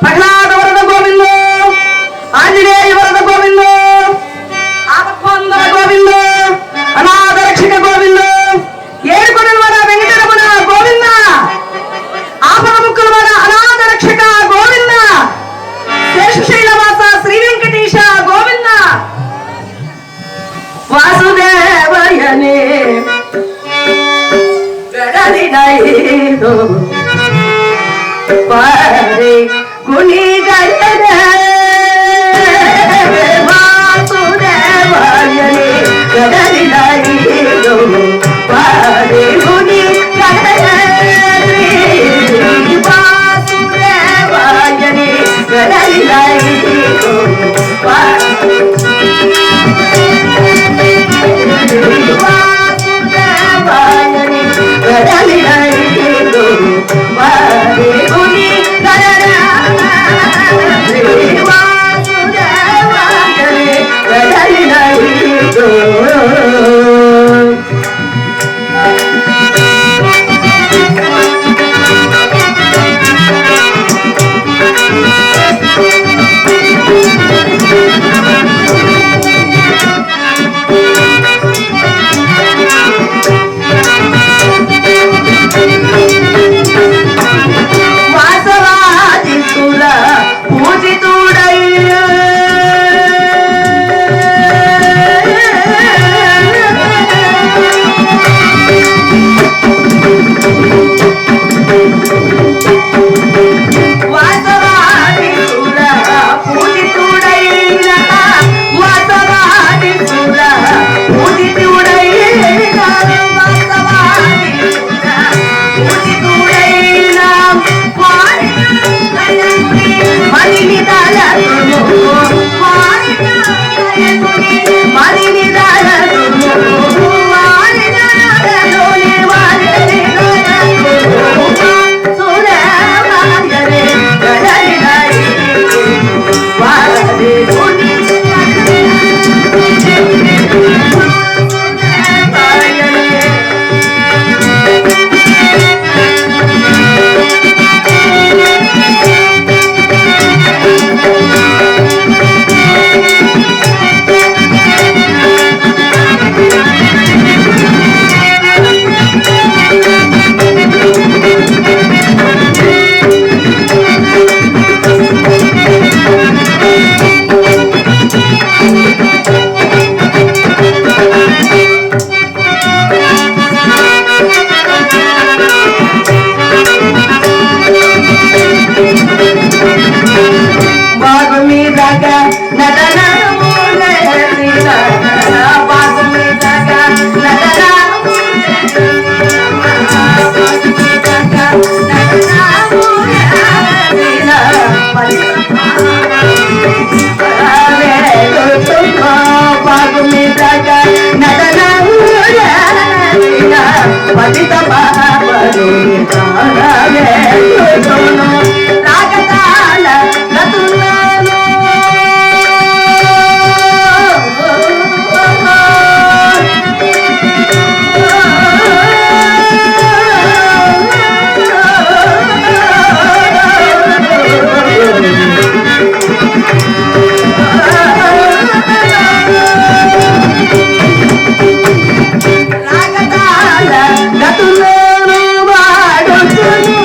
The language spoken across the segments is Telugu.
ప్రహ్లాద వరద గోవిందో, ఆంజనేయ వరద గోవిందో, ఆపత్వందన గోవిందో, అనాథ రక్షక గోవిందో, ఏడుకొండల వాడ వెంకటరమణ గోవింద, ఆపద ముక్కుల వాడ అనాథ రక్షక గోవింద, శేషశైలవాస శ్రీ వెంకటేశ గోవింద. వాసుదేవయనే గడలినైదో పారే గుణి గడలే వాసుదేవయనే గడలినైదో పారే గుణి గడలే వాసుదేవయనే గడలినైదో పారే వాసుదేవయనే గడలినైదో పారే గుణి గడలే వాసుదేవయనే గడలినైదో. వాసవాదితుల పూజితుడయ్యా వాసవాదితుల పూజితుడయ్యా వాసవాదితుల పూజితుడయ్యా వాసవాదితుల పూజితుడయ్యా మదిని దాలతుము మదిని దాలతుము సురవాయరే గడలినై వారే గుణి బాగుమీదగా నటనములే బాగుమీదగా బాగుమీదగా నటనములే పతిత బాబరు రాగతాళ గతులను రాగతాళ గతులను వాడుచును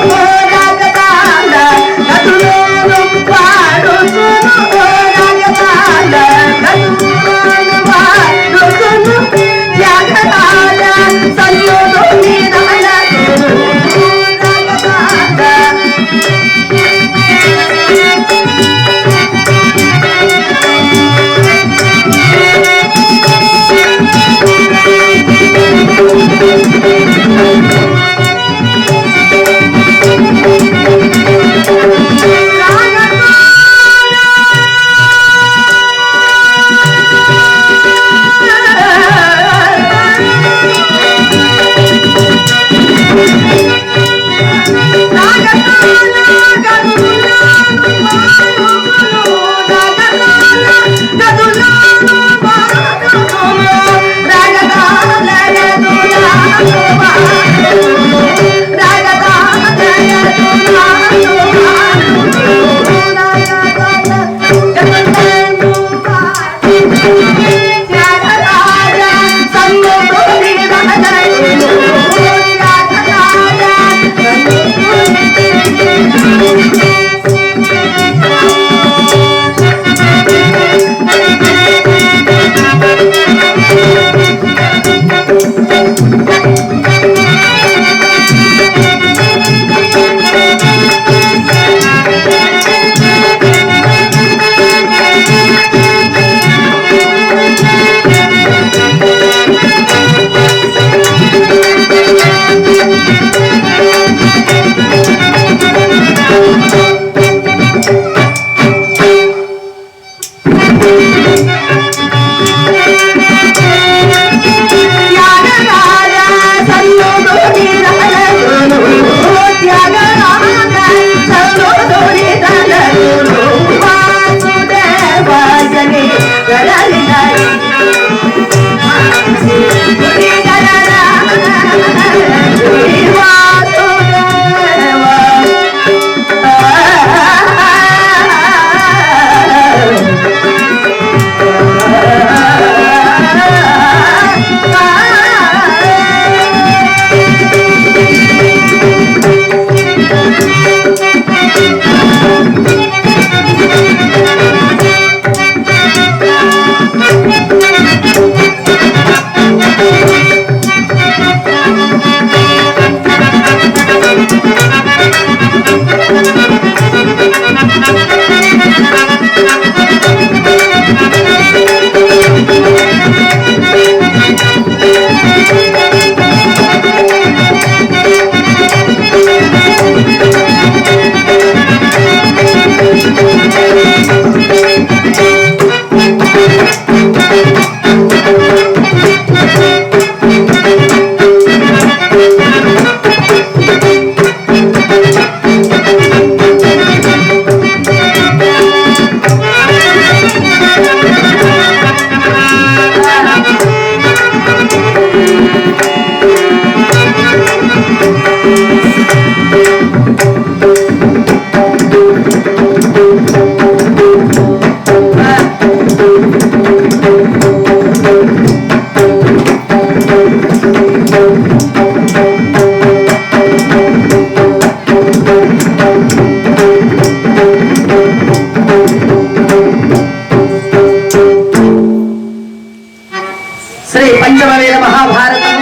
శ్రీ పంచమవేద మహాభారతము,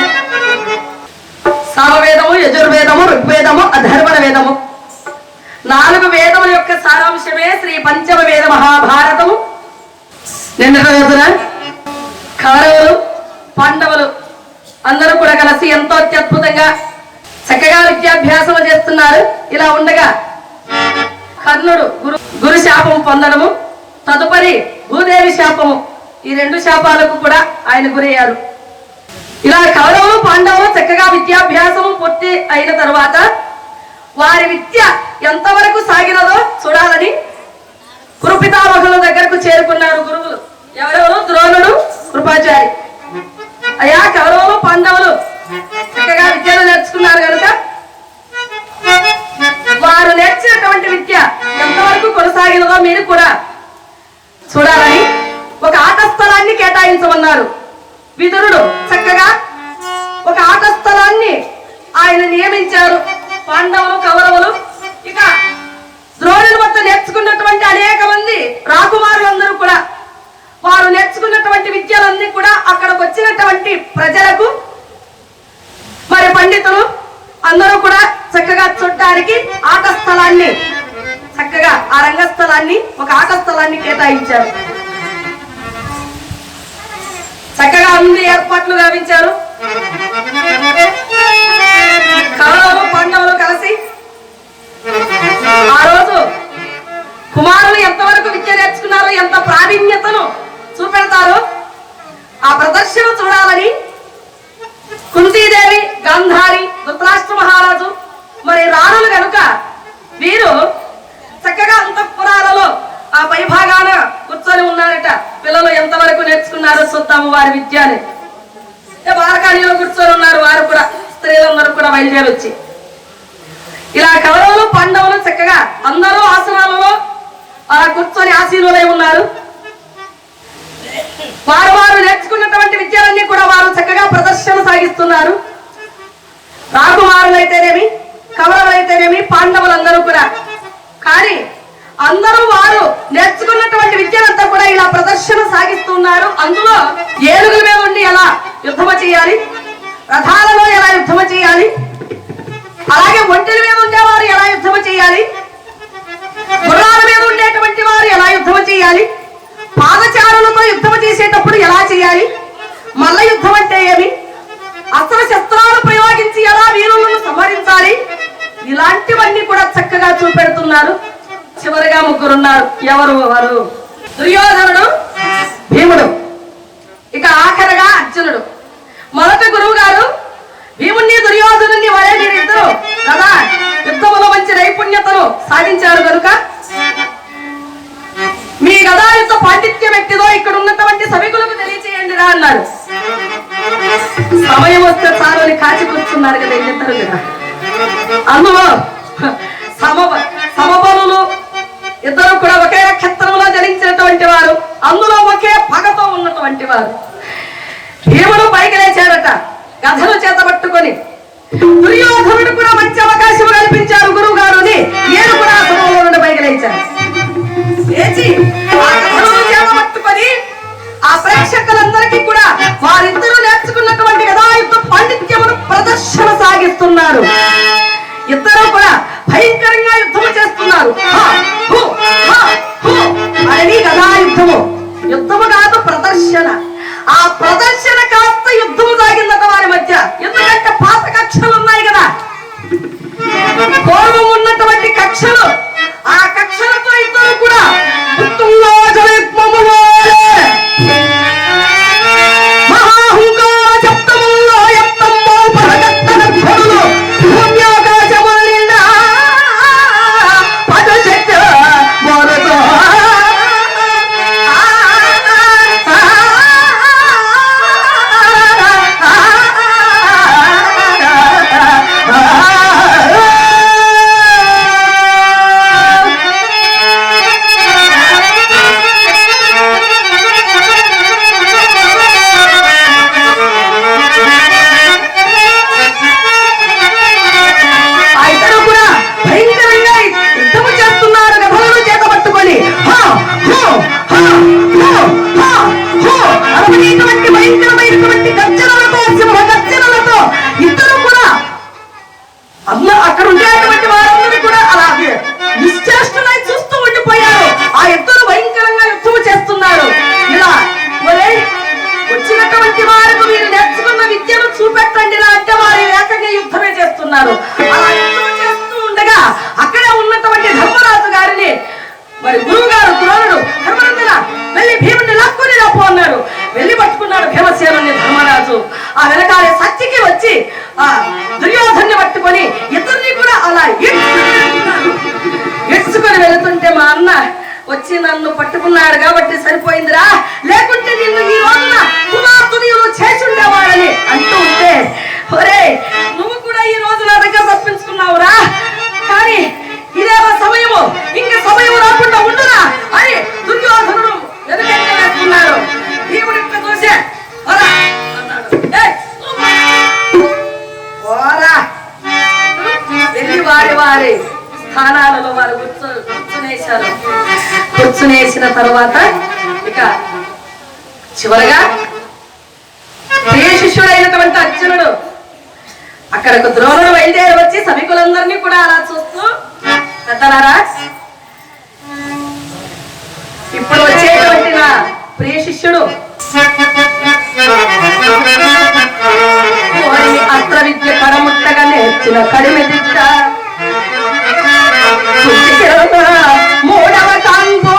సామవేదము, యజుర్వేదము, ఋగ్వేదము, అధర్వణ వేదము, 4 వేదముల యొక్క సారాంశమే శ్రీ పంచమవేద మహాభారతము. నిన్నటి రోజున కౌరవులు, పాండవులు అందరూ కూడా కలిసి ఎంతో అత్యద్భుతంగా చక్కగా విద్యాభ్యాసం చేస్తున్నారు. ఇలా ఉండగా కర్ణుడు గురు శాపం పొందడము, తదుపరి భూదేవి శాపము, ఈ 2 శాపాలకు కూడా ఆయన గురయ్యారు. ఇలా కౌరవులు, పాండవులు చక్కగా విద్యాభ్యాసము పూర్తి అయిన తర్వాత వారి విద్య ఎంతవరకు సాగినదో చూడాలని కురుపితామహుల దగ్గరకు చేరుకున్నారు గురువులు. ఎవరెవరు? ద్రోణుడు, కృపాచారి. అయ్యా, కౌరవులు, పాండవులు చక్కగా విద్యను నేర్చుకున్నారు కనుక వారు నేర్చినటువంటి విద్య ఎంతవరకు కొనసాగినదో మీరు కూడా చూడాలని ఒక ఆట స్థలాన్ని కేటాయించమన్నారు. విదురుడు చక్కగా ఒక ఆట స్థలాన్ని ఆయన నియమించారు. పాండవులు, కౌరవులు, ఇక ద్రోణుని వద్ద నేర్చుకున్నటువంటి అనేక మంది రాకుమారులందరూ కూడా వారు నేర్చుకున్నటువంటి విద్యలన్నీ కూడా అక్కడికి వచ్చినటువంటి ప్రజలకు, మరి పండితులు అందరూ కూడా చక్కగా చూడటానికి ఆట స్థలాన్ని, చక్కగా ఆ రంగస్థలాన్ని, ఒక ఆట స్థలాన్ని కేటాయించారు. చక్కగా అన్ని ఏర్పాట్లు గావించారు. కౌరవులు, పాండవులు కలిసి ఆ రోజు కుమారులు ఎంతవరకు విద్య నేర్చుకున్నారో, ఎంత ప్రావీణ్యతను చూపెడతారో ఆ ప్రదర్శన చూడాలని కుంతీదేవి, గాంధారి, ధృతరాష్ట్ర మహారాజు మరి రాణులు కనుక వీరు చక్కగా అంతఃపురాలలో ఆ పై భాగాన కూర్చొని ఉన్నారట. పిల్లలు ఎంతవరకు నేర్చుకున్నారో చూద్దాము వారి విద్యని. బాలకాణిలో కూర్చొని ఉన్నారు వారు కూడా, స్త్రీలందరూ కూడా బయలుదేరి వచ్చి ఇలా కౌరవులు, పాండవులు చక్కగా అందరూ ఆసనాలలో అలా కూర్చొని ఆసీనులై ఉన్నారు. వారు నేర్చుకున్నటువంటి విద్యలన్నీ కూడా వారు చక్కగా ప్రదర్శన సాగిస్తున్నారు. రాకుమారులైతేనేమి, కౌరవులైతేనేమి, పాండవులందరూ కూడా. కానీ అందరూ వారు నేర్చుకున్నటువంటి విద్యలంతా కూడా ఇలా ప్రదర్శన సాగిస్తున్నారు. అందులో ఏనుగుల మీద ఉండి ఎలా యుద్ధము చేయాలి, రథాలలో ఎలా యుద్ధము చేయాలి, అలాగే ఒంటెల మీద ఉండేవారు ఎలా యుద్ధము చేయాలి, గుర్రాల మీద ఉండేటువంటి వారు ఎలా యుద్ధము చేయాలి, పాదచారులతో యుద్ధము చేసేటప్పుడు ఎలా చేయాలి, మల్ల యుద్ధం అంటే ఏమి, అస్త్ర శస్త్రాలు ప్రయోగించి ఎలా వీరులను సంహరించాలి, ఇలాంటివన్నీ కూడా చక్కగా చూపెడుతున్నారు. చివరిగా ముగ్గురున్నారు. ఎవరు వారు? దుర్యోధనుడు, భీముడు, ఇక ఆఖరగా అర్జునుడు. మొదట గురువు గారు భీముణ్ణి దుర్యోధనుని వరే మీరిద్దరు కదా యుద్ధములో మంచి నైపుణ్యతను సాధించారు కనుక మీ గదా యుద్ధ పాండిత్యం వ్యక్తిదో ఇక్కడ ఉన్నటువంటి సభికులకు తెలియచేయండి రా అన్నారు. సమయం వస్తే చాలు అని కాచి కూర్చున్నారు కదా ఇద్దరు కదా. అందులో సమబలులు ఇద్దరు కూడా ఒకే నక్షత్రంలో జనించినటువంటి వారు, అందులో ఒకే పగతో ఉన్నటువంటి వారు. భీముడు పైకి లేచాడట గదలు చేత పట్టుకొని. దుర్యోధనుడు కూడా మంచి అవకాశం కల్పించారు గురువు గారు. నేను కూడా సభలో నుండి పైకి లేచాను. లేచి ఆ గదలను చేత పట్టుకొని ఆ ప్రేక్షకులందరికీ కూడా వారిద్దరూ నేర్చుకున్నటువంటి గదాయుద్ధ పాండిత్యమును ప్రదర్శన సాగిస్తున్నారు. ఇద్దరు కూడా భయంకరంగా యుద్ధము చేస్తున్నారు. అని గదాయుద్ధము, యుద్ధము కాదు ప్రదర్శన. ఆ ప్రదర్శన కాస్త యుద్ధము సాగిందట వారి మధ్య. ఎందుకంటే పాత కక్షలు ఉన్నాయి కదా, పూర్వం ఉన్నటువంటి కక్షలు, ఆ కక్షలతో ఇద్దరు కూడా అక్కడ ఉండేటువంటి వారందరూ కూడా అలా నిశ్చేష్టమై చూస్తూ ఉండిపోయారు. ఆ ఇద్దరు భయంకరంగా యుద్ధం చేస్తున్నారు. ఇలా ఒరే వచ్చినటువంటి వారికి మీరు నేర్చుకున్న విద్యను చూపెట్టండి రా అంటే వారు ఏకంగా యుద్ధమే చేస్తున్నారు. అలా యుద్ధం చేస్తూ ఉండగా అక్కడే ఉన్నటువంటి ధర్మరాజు గారిని మరి గురువు గారు ద్రోణుడు ధర్మనందన వెళ్ళి భీముడిని లాక్కుని రాపో అన్నారు. వెళ్ళి పట్టుకున్నాడు భీమసేనుని ధర్మరాజు. ఆ వెనకాలే సత్యకి వచ్చి ఆ దుర్యోధన్ని పట్టుకొని ఇద్దరిని కూడా అలా ఎడ్చుకొని వెళుతుంటే మా అన్న వచ్చి నన్ను పట్టుకున్నాడు కాబట్టి సరిపోయిందిరా, లేకుంటే నిన్ను ఈ రోజున కుమార్తెను చేసి ఉండేవాడని అంటూ ఉంటే, ఒరే నువ్వు కూడా ఈ రోజు నా దగ్గర తప్పించుకున్నావురా, కానీ ఇదేమో సమయము, ఇంకా సమయం రాకుండా ఉండురా అని దుర్యోధనుడు వెనుకంటే వేస్తున్నాడు. భీముడు ఇట్లా చూసే వెళ్ళి వారి వారి స్థానాలలో వారు కూర్చునేసిన తర్వాత ఇక చివరగా ప్రియ శిష్యుడైనటువంటి అర్జునుడు అక్కడకు ద్రోణుడు బయలుదేరి వచ్చి సభికులందరినీ కూడా అలా చూస్తూ, పెద్దలారా ఇప్పుడు వచ్చేటువంటి నా ప్రియ శిష్యుడు అస్త్ర విద్య కడముట్టగా నేర్చిన కడిమి దిట్ట మూడవ కాంపు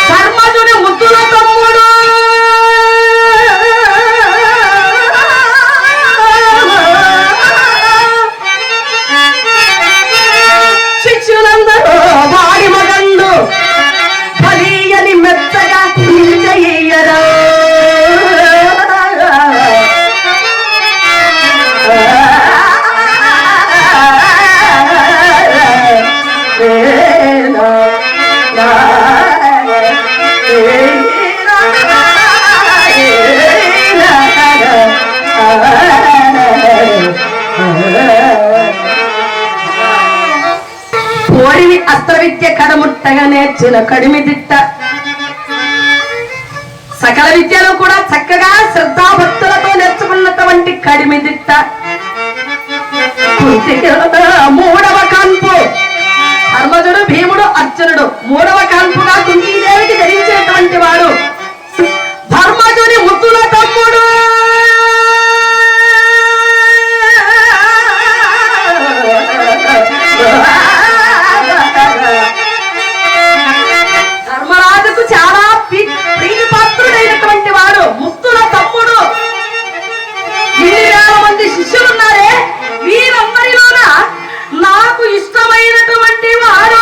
ధర్మజుని ముద్దుల తమ్ముడు శిష్యులందరూ వాడి మగండు బలియని మెత్తగా నిలిచయ్యరా. ఓడివి అస్త్ర విద్య కడముట్టగా నేర్చిన కడిమి దిట్ట సకల విద్యలు కూడా చక్కగా శ్రద్ధాభక్తులతో నేర్చుకున్నటువంటి కడిమిదిట్ట మూడవ కాన్పు ధర్మజుడు భీముడు అర్జునుడు మూడవ కాన్పుగా కుంతీదేవికి ధరించినటువంటి వాడు ధర్మజుని ముద్దుల తమ్ముడు ధర్మరాజుకు చాలా ప్రీతిపాత్రుడైనటువంటి వాడు ముద్దుల తమ్ముడు. ఇన్ని వేల మంది శిష్యులున్నారే, వీరందరిలోన నాకు ఇష్టమైనటువంటి వాడు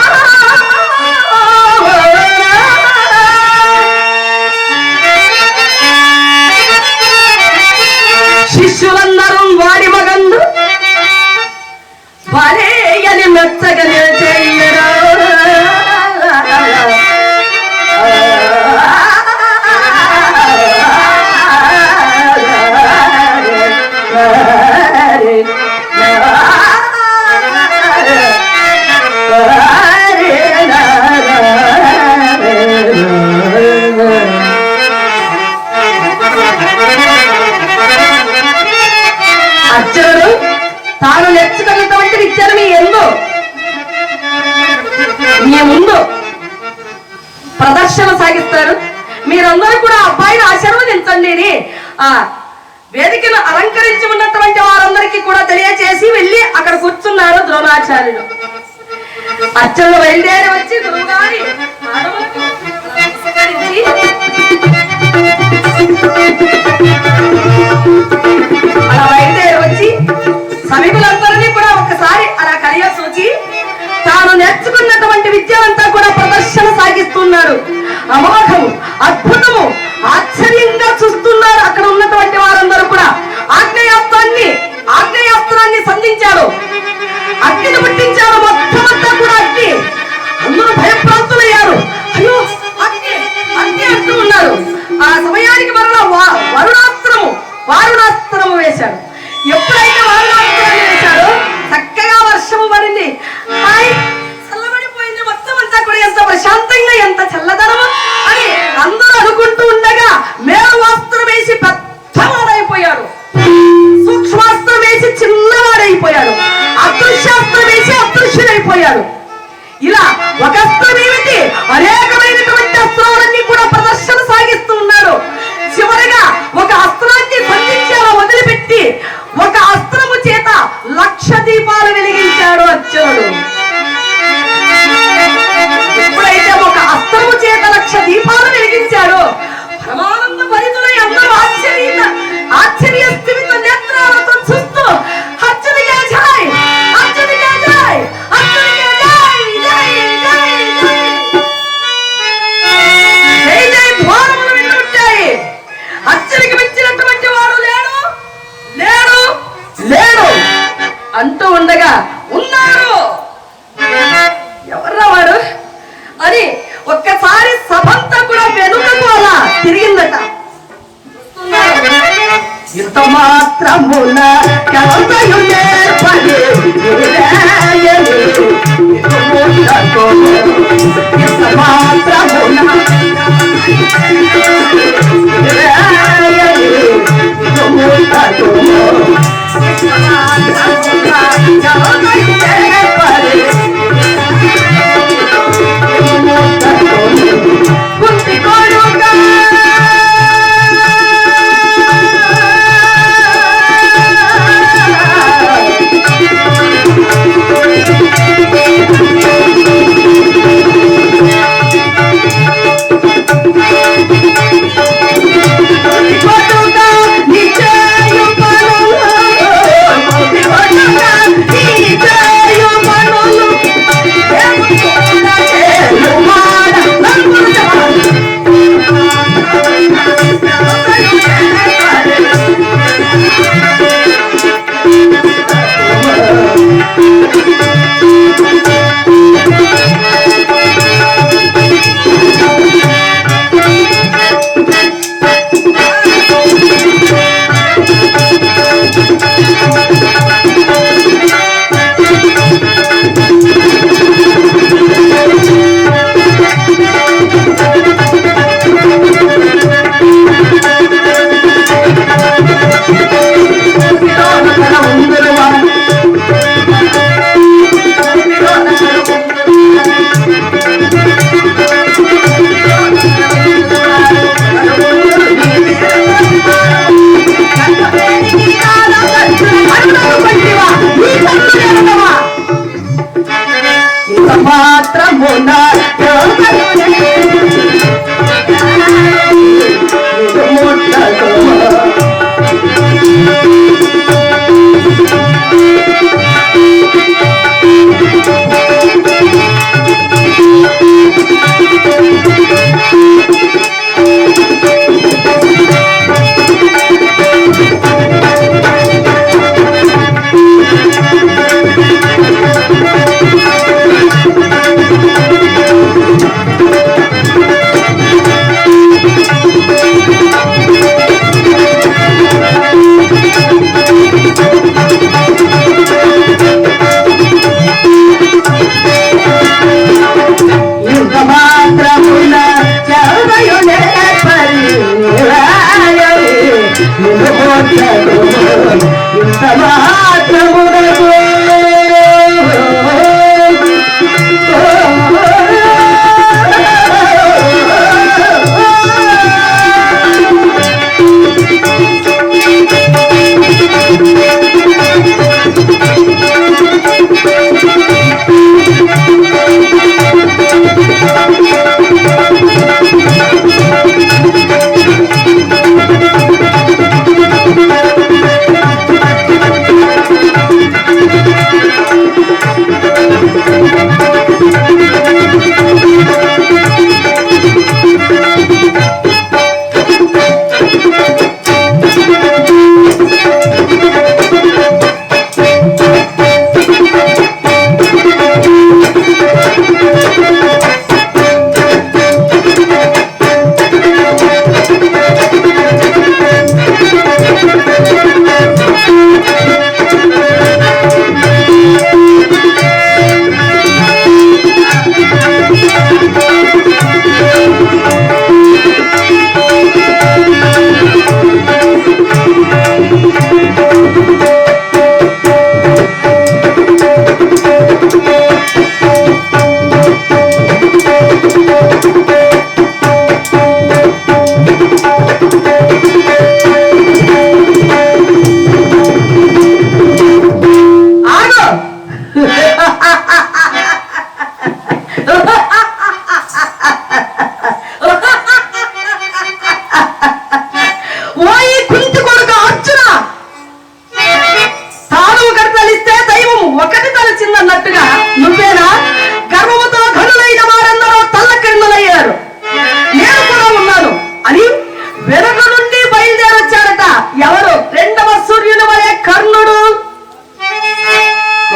శిష్యులందరూ వాడి మగందు భలేయని మెచ్చగా నిలిచేయరా. అర్జునుడు తాను నేర్చుకున్నటువంటి విద్యను మీ ముందు ప్రదర్శన సాగిస్తారు. మీరందరూ కూడా అబ్బాయిని ఆశీర్వదించండి అని ఆ వేదికను అలంకరించి ఉన్నటువంటి వారందరికీ కూడా తెలియచేసి వెళ్ళి అక్కడ కూర్చున్నారు ద్రోణాచార్యుడు. అర్జునుడు బయలుదేరి వచ్చి గురువుగారి పాదములకు నమస్కరించి అలా బయలుదేరి వచ్చి సమీపులందరినీ కూడా ఒక్కసారి అలా కలియ చూచి తాను నేర్చుకున్నటువంటి విద్యలంతా కూడా ప్రదర్శన సాగిస్తున్నాడు. అమోఘము, అద్భుతము, ఆశ్చర్యంగా చూస్తున్నారు అక్కడ ఉన్నటువంటి వారందరూ కూడా. ఆగ్నేయాస్త్రాన్ని సంధించాడు, అగ్నిని పుట్టించాడు, మొత్తం అంతా కూడా అగ్ని. అందరూ భయప్రాంతులయ్యారు. అయ్యో అగ్ని అగ్ని అంటూ ఉన్నారు. ఆ సమయానికి మరలా వారుణాస్త్రము వేశాడు. ఎప్పుడైతే వారుణాస్త్రాన్ని వేశాడో చక్కగా వర్షము పడింది. చల్లబడిపోయింది మొత్తం అంతా కూడా. ఎంత ప్రశాంతంగా, ఎంత చల్లదనము అని అందరూ అనుకుంటూ ఉండగా మేరువాస్త్రం వేసి పెద్దవాడైపోయాడు, సూక్ష్మాస్త్రం వేసి చిన్నవాడైపోయాడు, అదృశ్యాస్త్రం వేసి అదృశ్యుడైపోయాడు. ఇలా ఒక అస్త్రం ఏమిటి అనేకమైనటువంటి అస్త్రాలన్నీ కూడా ప్రదర్శన సాగిస్తూ ఉన్నాడు. చివరిగా ఒక అస్త్రాన్ని సంధించేలా వదిలిపెట్టి ఒక అస్త్రము చేత 1,00,000 దీపాలు వెలిగించాడు అర్జునుడు. ఎప్పుడైతే ఒక అస్త్రము చేత 1,00,000 దీపాలు వెలిగించాడో పరమానంద భరితులై అందరూ ఆశ్చర్య స్థిమిత నేత్రాలతో చూస్తూ అర్జునుడికే జై, అర్జునుడికే జై, అర్జునుడికే జై, జై, జై, జై, జై జై ధ్వానములు వింటుంటాయి. అర్జునుడికి మించినటువంటి వాడు లేడు లేడు లేడు అంటూ ఉండగా ఉన్నాడు. ఎవర్రా వాడు అని ఒక్కసారి సభంతా కూడా వెనుకకు అలా తిరిగిందట. ఇంత మాత్రమున కలతయు నేర్పని ఇంత మాత్రమున నిశ్చయ నిలువొద్దడు ఇంత మాత్రమునకు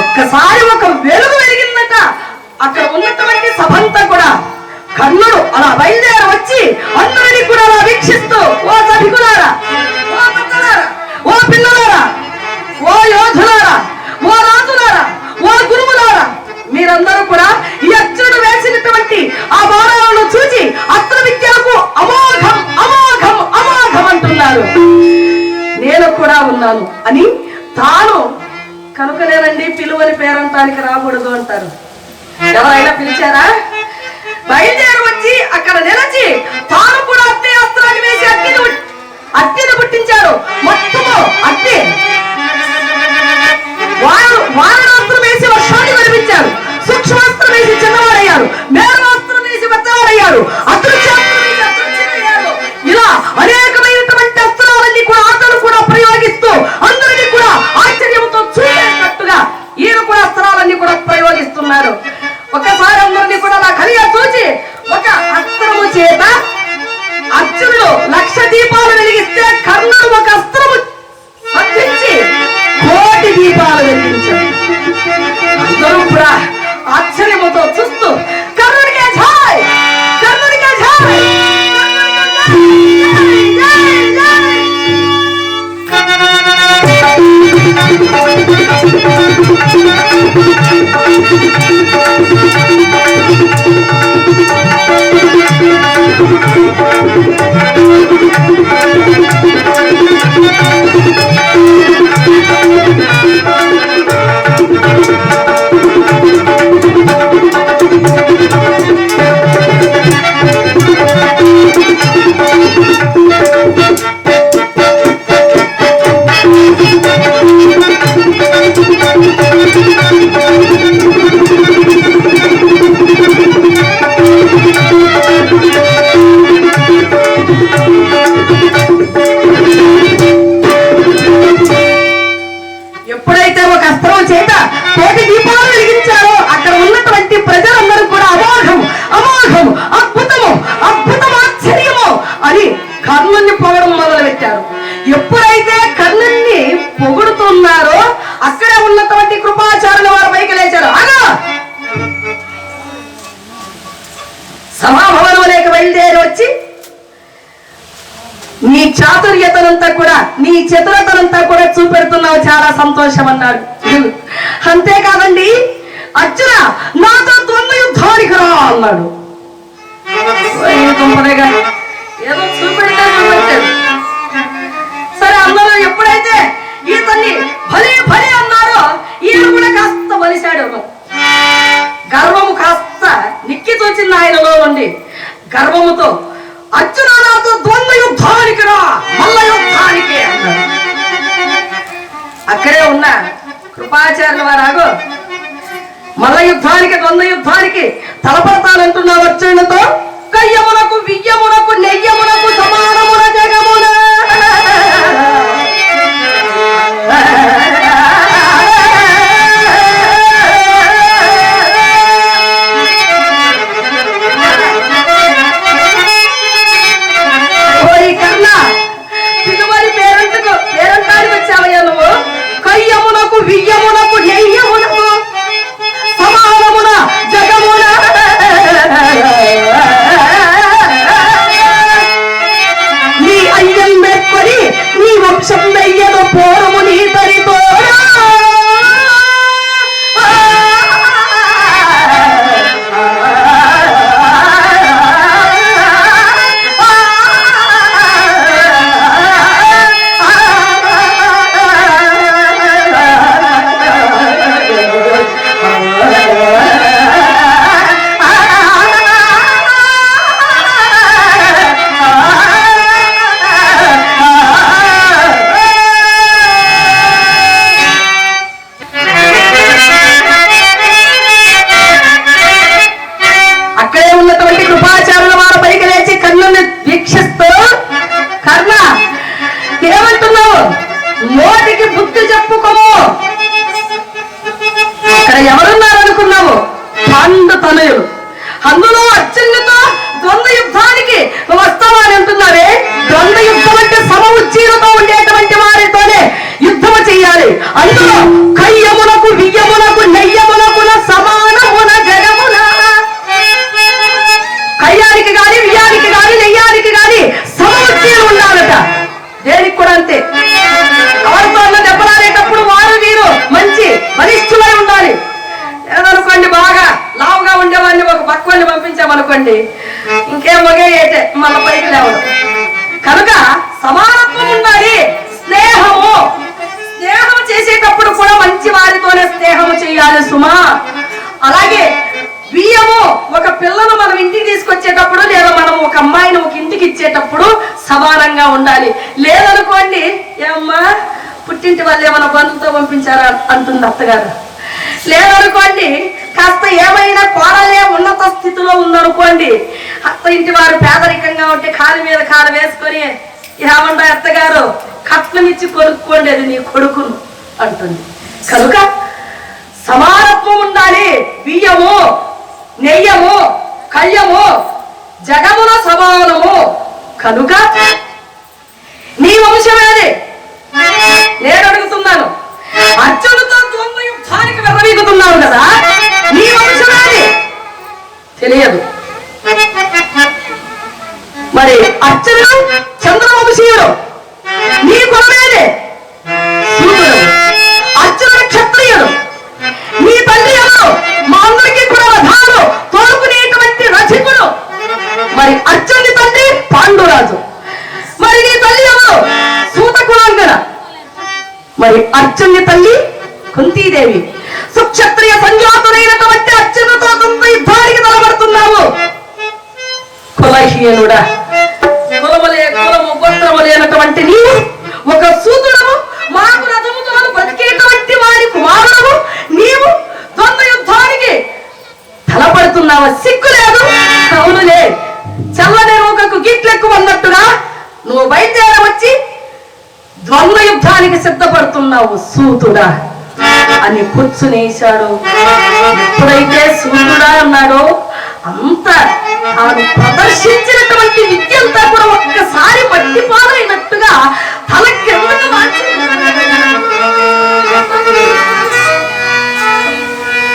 ఒక్కసారి ఒక వెలుగు వెలిగిందట. అక్కడ ఉన్నటువంటి సభంతా కూడా కర్ణుడు అలా బయలుదేరి వచ్చి అందరినీ కూడా అలా వీక్షిస్తూ, ఓ సభికులారా, ఓ పెద్దలారా, ఓ పిల్లలారా, ఓ యోధులారా, ఓ రాజులారా, ఓ గురువులారా, మీరందరూ కూడా ఈ అర్జునుడు వేసినటువంటి ఆ బాణాలను చూసి అస్త్ర విద్యలకు అమోఘం అమోఘం అమోఘం అంటున్నారు. నేను కూడా ఉన్నాను అని తాను కనుకనేనండి పిలువని పేరంటానికి రాకూడదు అంటారు. ఎవరైనా పిలిచారా? బయలుదేరి వచ్చి అక్కడ నిలిచి తాను కూడా అట్టే అస్త్రాన్ని వేసి అట్టిని పుట్టించారు. మొత్తము అట్టి వారణాస్త్రం వేసి వర్షాన్ని కురిపించారు. సూక్ష్మాస్త్రం వేసి చిన్నవాడయ్యారు. మేరమాస్త్రం వేసి పెద్దవాడయ్యారు. అదృశ్యాస్త్రం వేసి అదృశ్యమయ్యారు. ఇలా అనేకమైనటువంటి అస్త్రాలన్నీ కూడా అతను కూడా ప్రయోగిస్తూ అందరినీ కూడా ఆశ్చర్యంతో చూసేటట్టుగా ఈయన కూడా అస్త్రాలన్నీ కూడా ప్రయోగిస్తున్నారు. ఒకసారి అందరినీ కూడా నా కలిగా చూచి ఒక అస్త్రము చేత అర్జునుడు 1,00,000 దీపాలు వెలిగిస్తే కర్ణుడు ఒక అస్త్రము సంధించి 1,00,000 దీపాలు వెలిగించాడు. అందరూ కూడా ఆశ్చర్యముతో చూస్తూ కర్ణుడికే జై, కర్ణుడికే జై, ఎప్పుడైతే ఒక అస్త్రం చేత 1,00,000 దీపాలు వెలిగించారో అక్కడ ఉన్నటువంటి ప్రజలందరూ కూడా అమోఘం అమోఘం అద్భుతము అద్భుతం ఆశ్చర్యము అని కర్ణుని పొగడం మొదలు పెట్టారు. ఎప్పుడైతే కర్ణుని పొగుడుతున్నారో అక్కడే ఉన్నటువంటి కృపాచారులు వారు పైకి లేచారు. అగా సభాభవనం అనేక బయలుదేరి వచ్చి నీ చాతుర్యతనంతా కూడా నీ చతురతనంతా కూడా చూపెడుతున్నావు, చాలా సంతోషం అన్నాడు. అంతేకాదండి, అర్జున నాతో ద్వంద్వ యుద్ధానికి రా అన్నాడు. ఏదో చూపెడతాడు. సరే యుద్ధానికి తలపడతానంటున్నావు అర్జునుడితో. కయ్యమునకు వియ్యమునకు నెయ్యమునకు సమానమున జగమున వియ్యమునకు నెయ్యమునకు సమానమున జగమున నీ అయ్యం మెక్కొని నీ వంశం వెయ్యను పోరము నీ తరితో అందులో అత్యున్నత ద్వంద్వ యుద్ధానికి వస్తామని అంటున్నారే. ద్వంద్వ యుద్ధం అంటే సమ ఉచ్చీలతో ఉండేటువంటి వారితోనే యుద్ధము చెయ్యాలి. అందులో కయ్యమునకు వియ్యమునకు నెయ్యమునకున సమానమున జగమున కయ్యానికి గాని వియ్యానికి గాని నెయ్యానికి గాని సమ ఉచ్చీలు ఉండాలట. దేనికి కూడా అంతే. ఎవరితో దెబ్బలాడేటప్పుడు వారు వీరు మంచి బలిష్ఠులై ఉండాలి. ఏదనుకోండి బాగా లావుగా ఉండేవాడిని ఒక పక్కవాడిని పంపించామనుకోండి ఇంకేం మొగే ఏటే మళ్ళీ పైకి లేవడం. కనుక సమానత్వం ఉండాలి. స్నేహము స్నేహం చేసేటప్పుడు కూడా మంచి వారితోనే స్నేహము చేయాలి సుమా. అలాగే బియ్యము ఒక పిల్లను మనం ఇంటికి తీసుకొచ్చేటప్పుడు లేదా మనం ఒక అమ్మాయిని ఒక ఇంటికి ఇచ్చేటప్పుడు సమానంగా ఉండాలి. లేదనుకోండి ఏమ్మా పుట్టింటి వాళ్ళే మన బంధుతో పంపించారా అంటుంది అత్తగారు. లేదనుకోండి కాస్త ఏమైనా కోడలే ఉన్నత స్థితిలో ఉందనుకోండి అత్త ఇంటి వారు పేదరికంగా ఉంటే కాలు మీద కాలు వేసుకొని ఏమంటా అత్తగారు కట్నం ఇచ్చి కొనుక్కోండి అది నీ కొడుకును అంటుంది. కనుక సమానత్వం ఉండాలి. బియ్యము నెయ్యము కయ్యము జగమున సమానము. కనుక నీ వంశమేది నేను అడుగుతున్నాను. అర్జునుడితో ద్వంద్వ యుద్ధానికి వెర్రవీగుతున్నావు కదా, నీ వంశమేది తెలియదు. మరి అర్జునుడు చంద్రవంశీయుడు, నీ కులమేది సూర్యుడు. అర్జునుడు క్షత్రియుడు, నీ తల్లి ఎవరు? మా అందరికీ కూడా రథాలు తోలుకునేటువంటి రథికుడు. మరి అర్జునుడి తండ్రి పాండురాజు. మరి నీ తల్లి ఎవరు? సూత కులాంగన. మరి అర్జునుడి తల్లి కుంతీదేవి. సుక్షత్రియ సంజాతుడైనటువంటి అర్జునుడితో యుద్ధానికి తలబడుతున్నావు. కులహీనుడా, కులము గోత్రము లేనటువంటి నీవు ఒక సూతుడము, మాకు రథముతో బ్రతికేటువంటి వారి కుమారుడము నీవు ద్వంద్వ యుద్ధానికి తలపడుతున్నావు. సిగ్గు లేదు. అవునులే, చల్లనే రోగకు గిట్లెక్కువ అన్నట్టుగా నువ్వు బయలుదేరి వచ్చి ద్వంద్వ యుద్ధానికి సిద్ధపడుతున్నావు సూతుడా అని కూర్చునేశాడు. ఎప్పుడైతే సూర్యుడా అన్నాడో అంత తాను ప్రదర్శించినటువంటి విద్యంతా కూడా ఒక్కసారి మట్టి పాలైనట్టుగా తల కిందకు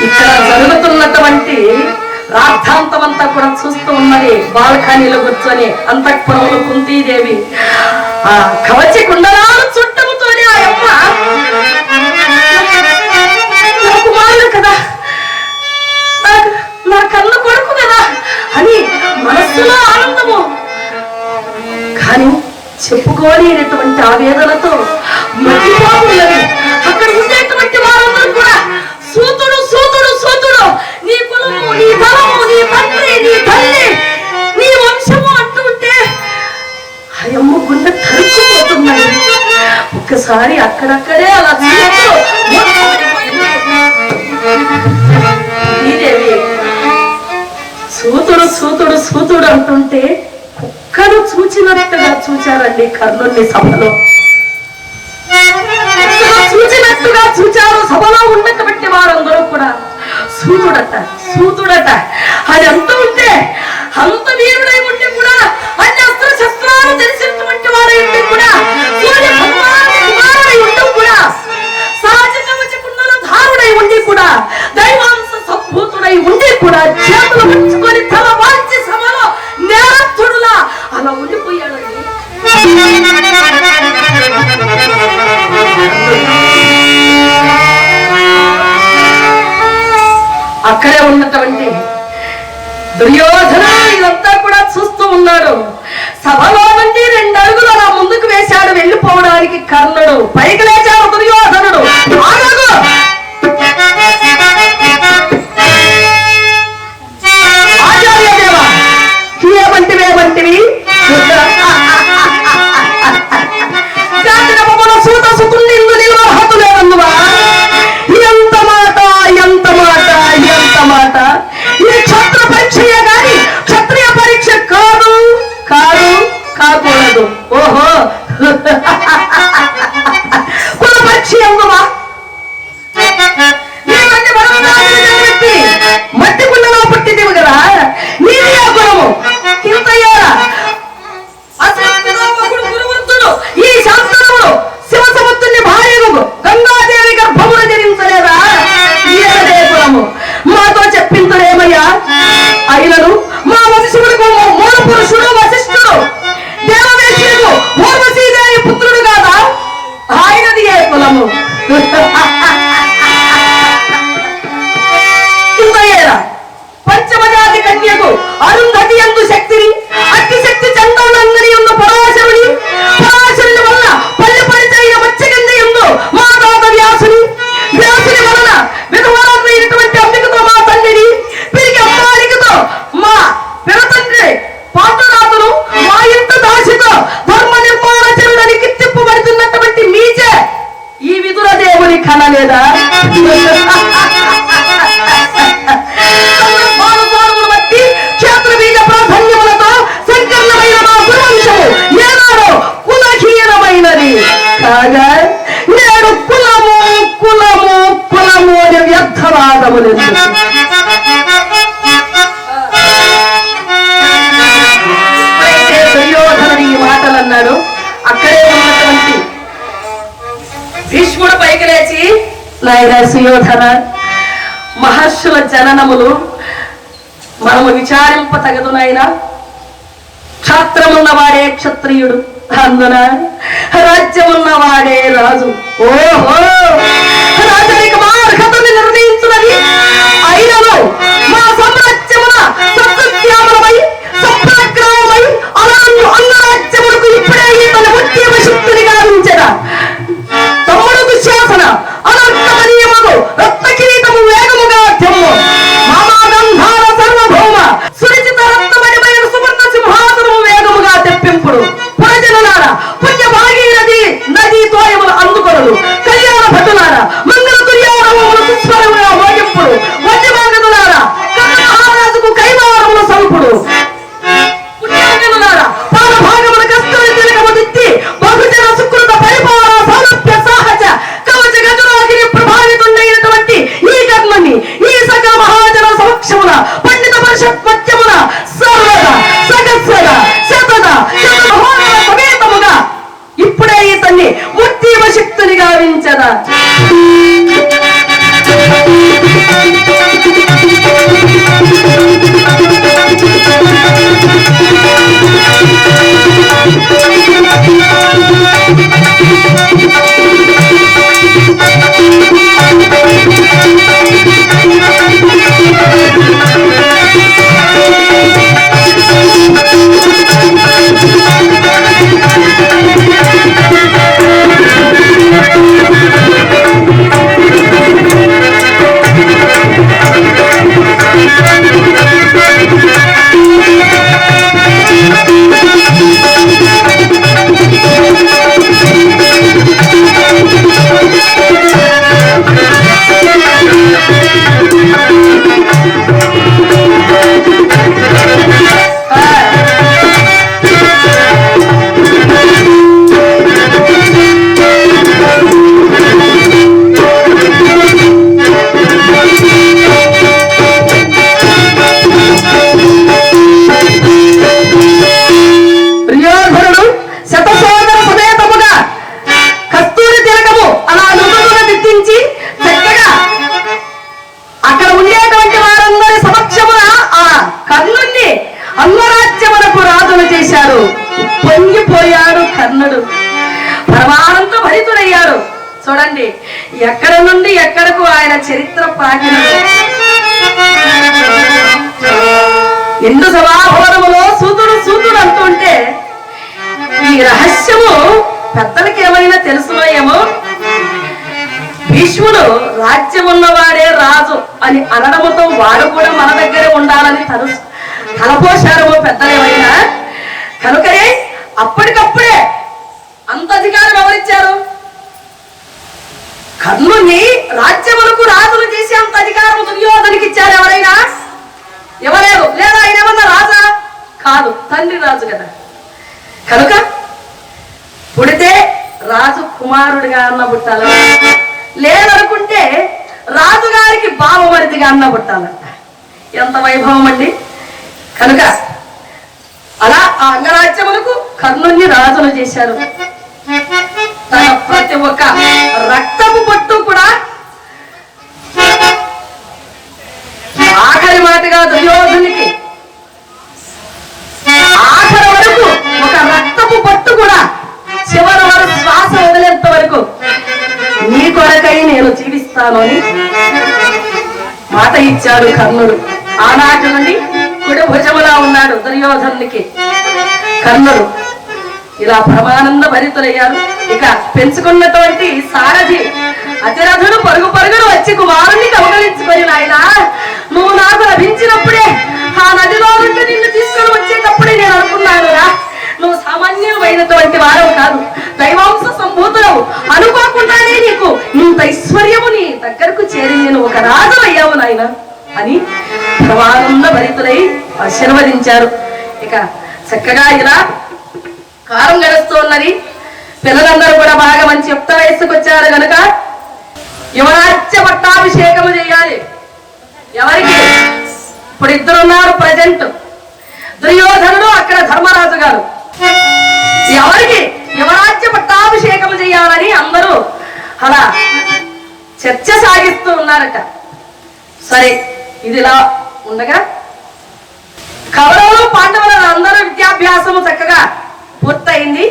ఇక్కడ జరుగుతున్నటువంటి రాద్ధాంతం అంతా కూడా చూస్తూ ఉన్నది. బాల్కనీలో కూర్చొని అంతఃపురంలో కుంతీదేవి ఆ కవచి కుండలాలు చుట్టముతోనే ఆ యమ్మ నా కుమారుడు కదా, నా కన్న కొడుకు కదా అని మనస్సులో ఆనందము, కానీ చెప్పుకోలేనటువంటి ఆవేదనతో మట్టిపోతున్నది. అక్కడ ఉండేటువంటి వారందరూ కూడా సూతుడు సూతుడు సూతుడు, నీ కులము నీ బలము నీ తండ్రి నీ తల్లి నీ వంశము అంటూ ఉంటే అయ్యమ్మ గుండె తరుక్కుపోతున్నాయి. ఒక్కసారి అక్కడక్కడే అలా చూస్తూ శ్రీదేవి సూతుడు సూతుడు సూతుడు అంటుంటే కుక్కను చూచినట్టుగా చూచారండి కర్ణుని సభలో. చూచినట్టుగా చూచారు సభలో ఉన్నటువంటి వారందరూ కూడా. సూతుడట సూతుడట అది అంత ఉంటే, అంత వీరుడై ఉండి కూడా, అన్ని అస్త్ర శస్త్రాలు తెలిసినటువంటి వాడై ఉండి కూడా, సూర్య భగవానుడి కుమారుడై ఉండి కూడా, సహజ కవచ కుండల ధారుడై ఉండి కూడా, దైవాంశ సంభూతుడై ఉండి కూడా, చేతులు పట్టుకొని తల వాల్చి సభలో నేరస్తుడులా అలా ఉండిపోయాడండి. అక్కడే ఉన్నటువంటి దుర్యోధన ఇదంతా కూడా చూస్తూ ఉన్నాడు. సభలో నుండి 2 అడుగులు అలా ముందుకు వేశాడు వెళ్ళిపోవడానికి కర్ణుడు. పైకి లేచాడు దుర్యోధనుడు. ఆగగు! ఆచార్యదేవా, ఏమంటివి సూత సుతుల్ని నిలవహతు లేవన్నువా. ఎంత మాట ఎంత మాట ఎంత మాట! ఇది క్షత్ర పరీక్షయే గాని క్షత్రియ పరీక్ష కాదు కాదు కాకూడదు. ఓహో, కుల పరీక్ష ఎందువా? మట్టి కుండలో పుట్టిదివి కదా, నీది ఆ గుణము. ఇంతయ్యారా ఈ శాస్త్రముడు శివసముద్రుని భార్యను గంగాదేవి గర్భమున జరించలేదా? ఏదే కులము మాతో చెప్పించలేమయ్యా. అయినను మా వంశములకు మూల పురుషుడు వశిష్ఠుడు దేవవేశ్యుడు ఊర్వశీదేవి పుత్రుడు కాదా? ఆయనది ఏ కులము? ఇంతయ్యేరా పంచమజాతి కన్యకు అరుంధతి యందు శక్తిని, అగ్ని శక్తి చందవులందరి యందు పరాశరుని, పరాశరుని వలన పల్లె పరిచైన మత్స్యగంధ యందు మా తాత వ్యాసుని, వ్యాసుని వలన విధవరాలైనటువంటి అంబికతో మా తండ్రిని, పిరికి అమ్మాలికతో మా పిరతండ్రి పాండునాథులు, మా ఇంట దాసితో ధర్మ నిర్మాణచరుడని కీర్తింపబడుతున్నటువంటి మీచే ఈ విదుర దేవుని కనలేదా? క్షేత్రబీజ ప్రాధాన్యములతో సంకీర్ణమైన మా గురువంశము ఏనాడో కులహీనమైనది కాగా నేడు కులము కులము కులము అనే వ్యర్థవాదములు. దుర్యోధనుడు ఈ మాటలు అన్నాడు. అక్కడే ఉన్నటువంటి భీష్ముడు పైకి లేచి, నాయనా సుయోధన, మహర్షుల జననములు మనము విచారింప తగదు నాయనా. క్షాత్రమున్నవాడే క్షత్రియుడు, అందున రాజ్యమున్నవాడే రాజు. ఓహో, రాజరిక మా అర్హతని నిర్ణయించున్నది. అయినను మా సామ్రాజ్యమున సత్యశ్యామలమై సంప్రగ్రామమై అలాంటి అంగరాజ్యములకు ఇప్పుడే తన ఉద్యమ శక్తిని గావించదా. తమ్ముడుకు శాసన అనర్థమనీయములు రత్న కిరీటము వేగముగా తెమ్ము. మామాగంధార సర్వభౌమ సురచిత రత్నమణిమైన సువర్ణ సింహాసనము వేగముగా తెప్పింపుడు. పురజనులారా, పుణ్య భాగీరథి నదీ తోయములు అందుకొనలు. కళ్యాణ భటులారా, మంగళ తుర్యారములు సుస్వరముగా మోగింపుడు. వన్యమాగనులారా, కన్న మహారాజుకు కైవారములు సల్పుడు. పుణ్యజనులారా, పాలభాగముల కష్టం తిలకము దిద్ది బహుజన సుకృత పరిపాలన సౌలభ్య సాహచ కవచ గజరాగిరి ప్రభావితుండైనటువంటి ఈ కర్మని ఈ సకల మహాజన సమక్షమున పండిత పరిషత్ మధ్యమున సర్వద సగస్వద శతద శతమహోదర సమేతముగా ఇప్పుడే ఇతన్ని ఉద్యమ శక్తిని గావించదా. పరమానంద భరితుడయ్యాడు. చూడండి ఎక్కడ నుండి ఎక్కడకు ఆయన చరిత్ర పాకినది. ఎందు సభాభవనములో సూతుడు సూతుడు అంటుంటే ఈ రహస్యము పెద్దలకి ఏమైనా తెలుసునో ఏమో. భీష్ముడు రాజ్యం ఉన్నవాడే రాజు అని అనడముతో వాడు కూడా మన దగ్గరే ఉండాలని తలపోశారమో పెద్దలేమైనా. కనుకనే అప్పటికప్పుడే అంత అధికారం ఎవరిచ్చారు? కర్ణుని రాజ్యములకు రాజులు చేసి అంత అధికారం దుర్యోధనికి ఇచ్చారు ఎవరైనా? ఎవరేరు. లేదా ఆయన ఏమన్నా రాజా? కాదు, తండ్రి రాజు కదా. కనుక పుడితే రాజు కుమారుడిగా అన్న పుట్టాలి, లేదనుకుంటే రాజుగారికి బావమరిదిగా అన్న పుట్టాలంట. ఎంత వైభవం అండి. కనుక అలా ఆ అంగరాజ్యములకు కర్ణుని రాజులు చేశారు. తన ప్రతి ఒక్క రక్తపు పట్టు కూడా ఆఖరి మాటగా దుర్యోధనునికి ఆఖరి వరకు ఒక రక్తపు పట్టు కూడా చివరి వరకు శ్వాస వదిలేంత వరకు నీ కొరకై నేను జీవిస్తాను అని మాట ఇచ్చాడు కర్ణుడు. ఆనాటి నుండి కుడి భుజములా ఉన్నాడు దుర్యోధనునికి కర్ణుడు. ఇలా పరమానంద భరితులయ్యారు. ఇక పెంచుకున్నటువంటి సారథి అతిరథుడు పరుగు పరుగును వచ్చి కుమారుణ్ణి కౌగలించుకొని, నాయనా నువ్వు నాకు లభించినప్పుడే ఆ నదిలో నుండి నిన్ను తీసుకొని వచ్చేటప్పుడే నేను అనుకున్నాను రా, నువ్వు సామాన్యమైనటువంటి వారవు కాదు, దైవాంశ సంభూతులవు. అనుకోకుండానే నీకు ఇంత ఐశ్వర్యము నీ దగ్గరకు చేరి నేను ఒక రాజు అయ్యావు నాయన అని పరమానంద భరితులై ఆశీర్వదించారు. ఇక చక్కగా ఇలా కాలం గడుస్తూ ఉన్నది. పిల్లలందరూ కూడా బాగా మంచి యుక్త వయస్సుకు వచ్చారు కనుక యువరాజ్య పట్టాభిషేకము చేయాలి. ఎవరికి? ఇప్పుడు ఇద్దరున్నారు ప్రజెంట్, దుర్యోధనుడు, అక్కడ ధర్మరాజు గారు. ఎవరికి యువరాజ్య పట్టాభిషేకం చేయాలని అందరూ అలా చర్చ సాగిస్తూ ఉన్నారట. సరే, ఇదిలా ఉండగా కౌరవులు పాండవుల అందరూ విద్యాభ్యాసము చక్కగా పూర్తయింది.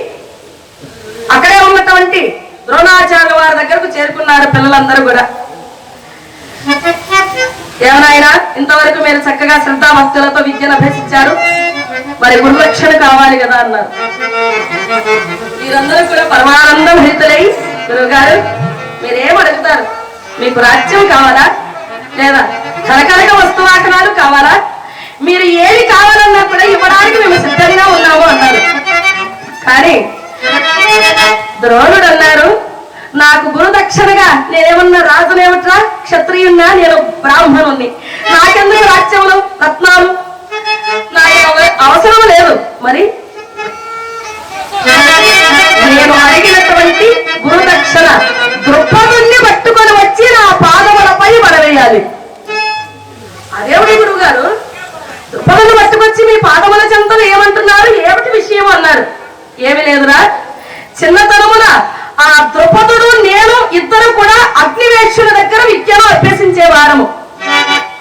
అక్కడే ఉన్నటువంటి ద్రోణాచార్య వారి దగ్గరకు చేరుకున్నారు పిల్లలందరూ కూడా. ఏమనైనా ఇంతవరకు మీరు చక్కగా శ్రద్ధాభక్తులతో విద్యను అభ్యసించారు, మరి గురురక్షణ కావాలి కదా అన్నారు. మీరందరూ కూడా పరమానంద భరితులై, గురువు గారు మీరేం అడుగుతారు? మీకు రాజ్యం కావాలా, లేదా కనకనక వస్తువాహనాలు కావాలా? మీరు ఏది కావాలన్నా కూడా ఇవ్వడానికి మేము సిద్ధంగా ఉన్నాము అన్నారు. కానీ ద్రోణుడు అన్నారు, నాకు గురుదక్షిణగా నేనేమన్నా రాజునేమిట్రా, క్షత్రియున్నా, నేను బ్రాహ్మణుణ్ణి, నాకెందుకు రాజ్యములు రత్నాలు, నాకు అవసరం లేదు. మరి నేను అడిగినటువంటి గురుదక్షిణ ద్రుపదుణ్ణి పట్టుకొని వచ్చి నా పాదములపై పడవేయాలి. అదేమిటి గురువు గారు, ద్రుపదుని పట్టుకొచ్చి మీ పాదముల చెంతలు ఏమంటున్నారు, ఏమిటి విషయం అన్నారు. ఏమి లేదురా, చిన్నతనమున ఆ ద్రుపదుడు నేను ఇద్దరు కూడా అగ్నివేక్షుల దగ్గర విద్యను అభ్యసించే వారము.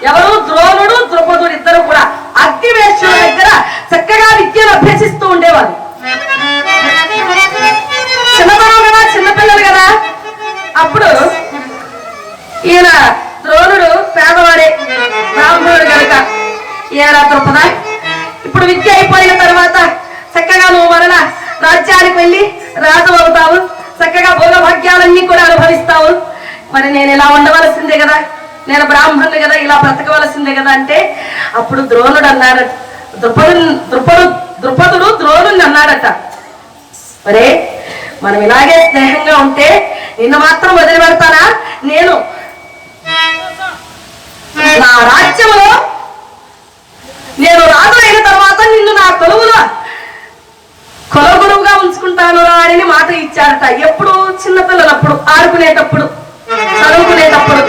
ఎవరు? ద్రోణుడు, ద్రుపదుడు ఇద్దరు కూడా అగ్నివేక్షుల దగ్గర చక్కగా విద్యను అభ్యసిస్తూ ఉండేవారు. చిన్నతనం కదా, చిన్నపిల్లలు కదా. అప్పుడు ఈయన ద్రోణుడు పేదవాడే, బ్రాహ్మణుడు కనుక, ఏరా ద్రుపద, ఇప్పుడు విద్య అయిపోయిన తర్వాత చక్కగా నువ్వు మరణ రాజ్యానికి వెళ్ళి రాజు అవుతావు, చక్కగా భోగభాగ్యాలన్నీ కూడా అనుభవిస్తావు. మరి నేను ఇలా ఉండవలసిందే కదా, నేను బ్రాహ్మణుడు కదా, ఇలా బ్రతకవలసిందే కదా అంటే అప్పుడు ద్రోణుడు అన్నాడు, ద్రుపదుడు ద్రోణుడిని అన్నాడట, మరే మనం ఇలాగే స్నేహంగా ఉంటే నిన్ను మాత్రం వదిలిపెడతానా? నేను నా రాజ్యంలో నేను రాజు అయిన తర్వాత నిన్ను నా కొలుగురువుగా ఉంచుకుంటాను అని మాట ఇచ్చారట. ఎప్పుడు? చిన్నపిల్లలప్పుడు, ఆడుకునేటప్పుడు, చదువుకునేటప్పుడు.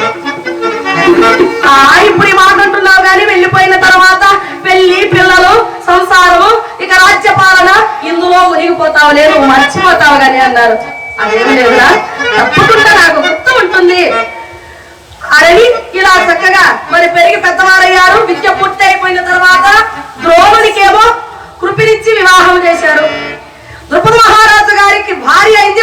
ఇప్పుడు ఈ మాట అంటున్నావు కానీ వెళ్ళిపోయిన తర్వాత పెళ్లి, పిల్లలు, సంసారము, ఇక రాజ్యపాలన, ఇందులో మునిగిపోతావు, లేదు మర్చిపోతావు కానీ అన్నారు. అదేమి లేదురా, తప్పకుండా నాకు గుర్తు ఉంటుంది అని ఇలా చక్కగా మరి పెరిగి పెద్దవారయ్యారు. విద్య పూర్తి అయిపోయిన తర్వాత ద్రోణునికేమో కృపినిచ్చి వివాహం చేశారు. ద్రుపద మహారాజు గారికి భార్య అయింది,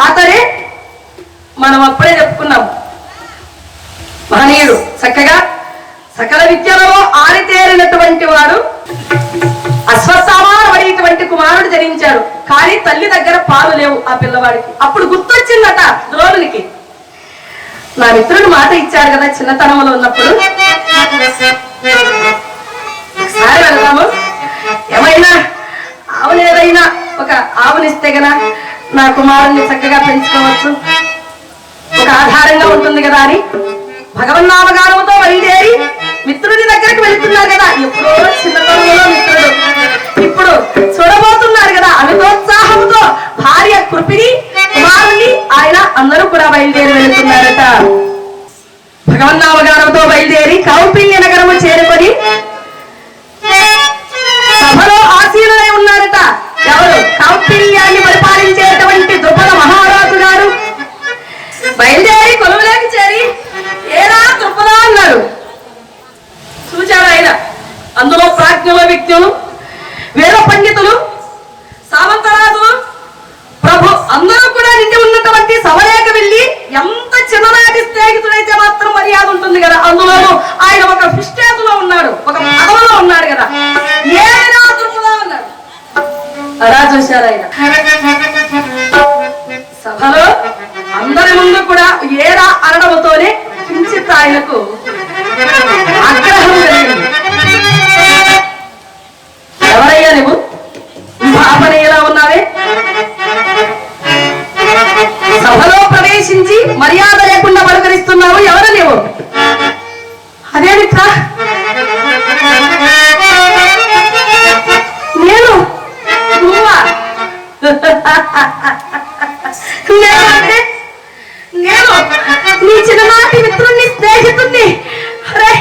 ఆతరే మనం అప్పుడే చెప్పుకున్నాం. మహనీయుడు చక్కగా సకల విద్యలలో ఆరితేరినటువంటి వాడు అశ్వత్థామానబడేటువంటి కుమారుడు జనించాడు. కానీ తల్లి దగ్గర పాలు లేవు ఆ పిల్లవాడికి. అప్పుడు గుర్తొచ్చిందట ద్రోణునికి, నా మిత్రుడు మాట ఇచ్చాడు కదా చిన్నతనంలో ఉన్నప్పుడు, ఒకసారి వెళ్దాము, ఏమైనా ఆవునేదైనా ఒక ఆవునిస్తే గనా నా కుమారుణ్ణి చక్కగా పెంచుకోవచ్చు, ఒక ఆధారంగా ఉంటుంది కదా అని భగవన్నామగానంతో బయలుదేరి మిత్రుడి దగ్గరికి వెళ్తున్నారు కదా. ఎప్పుడో చిన్నతనంలో మిత్రుడు, ఇప్పుడు చూడబోతున్నారు కదా. అమితోత్సాహంతో భార్య కృపిని కుమారుని ఆయన అందరూ కూడా బయలుదేరి వెళ్తున్నారట. భగవన్నామగానంతో బయలుదేరి కౌపిల్య నగరము చేరుకొని సభలో ఆసీనులై ఉన్నారట. ఎవరు? కౌపిల్యాన్ని పరిపాలించేటువంటి ద్రుపద మహారాజు గారు బయలుదేరి కొలువులోకి చేరి, ఏరా ద్రుపద అన్నారు. చూచారు ఆయన. అందులో ప్రాజ్ఞుల వ్యక్తులు, వేద పండితులు, సామంతరాజులు, ప్రభు అందరూ కూడా నిండి ఉన్నటువంటి సభలేక వెళ్ళి, ఎంత చిన్ననాటి స్నేహితుడైతే మాత్రం మర్యాద ఉంటుంది కదా. అందులోనూ ఆయన ఒక ఫిస్టేజ్లో ఉన్నాడు, ఒక పదవిలో ఉన్నాడు కదా. ఏరా ద్రుపద అన్నాడు. అలా చూశారు ఆయన. సభలో అందరి ముందు కూడా ఏరా అనడంతోనే కించిత్ ఆయనకు ఆగ్రహం కలిగింది. ఎవరయ్యా నువ్వు? భావన ఎలా ఉన్నావే? సభలో ప్రవేశించి మర్యాద లేకుండా పలకరిస్తున్నావు, ఎవరు నువ్వు? అదేమిట్రా? నేను నువ్వా? నేనంటే నేను నీ చిన్ననాటి మిత్రుణ్ణి, స్నేహితుణ్ణి. అరే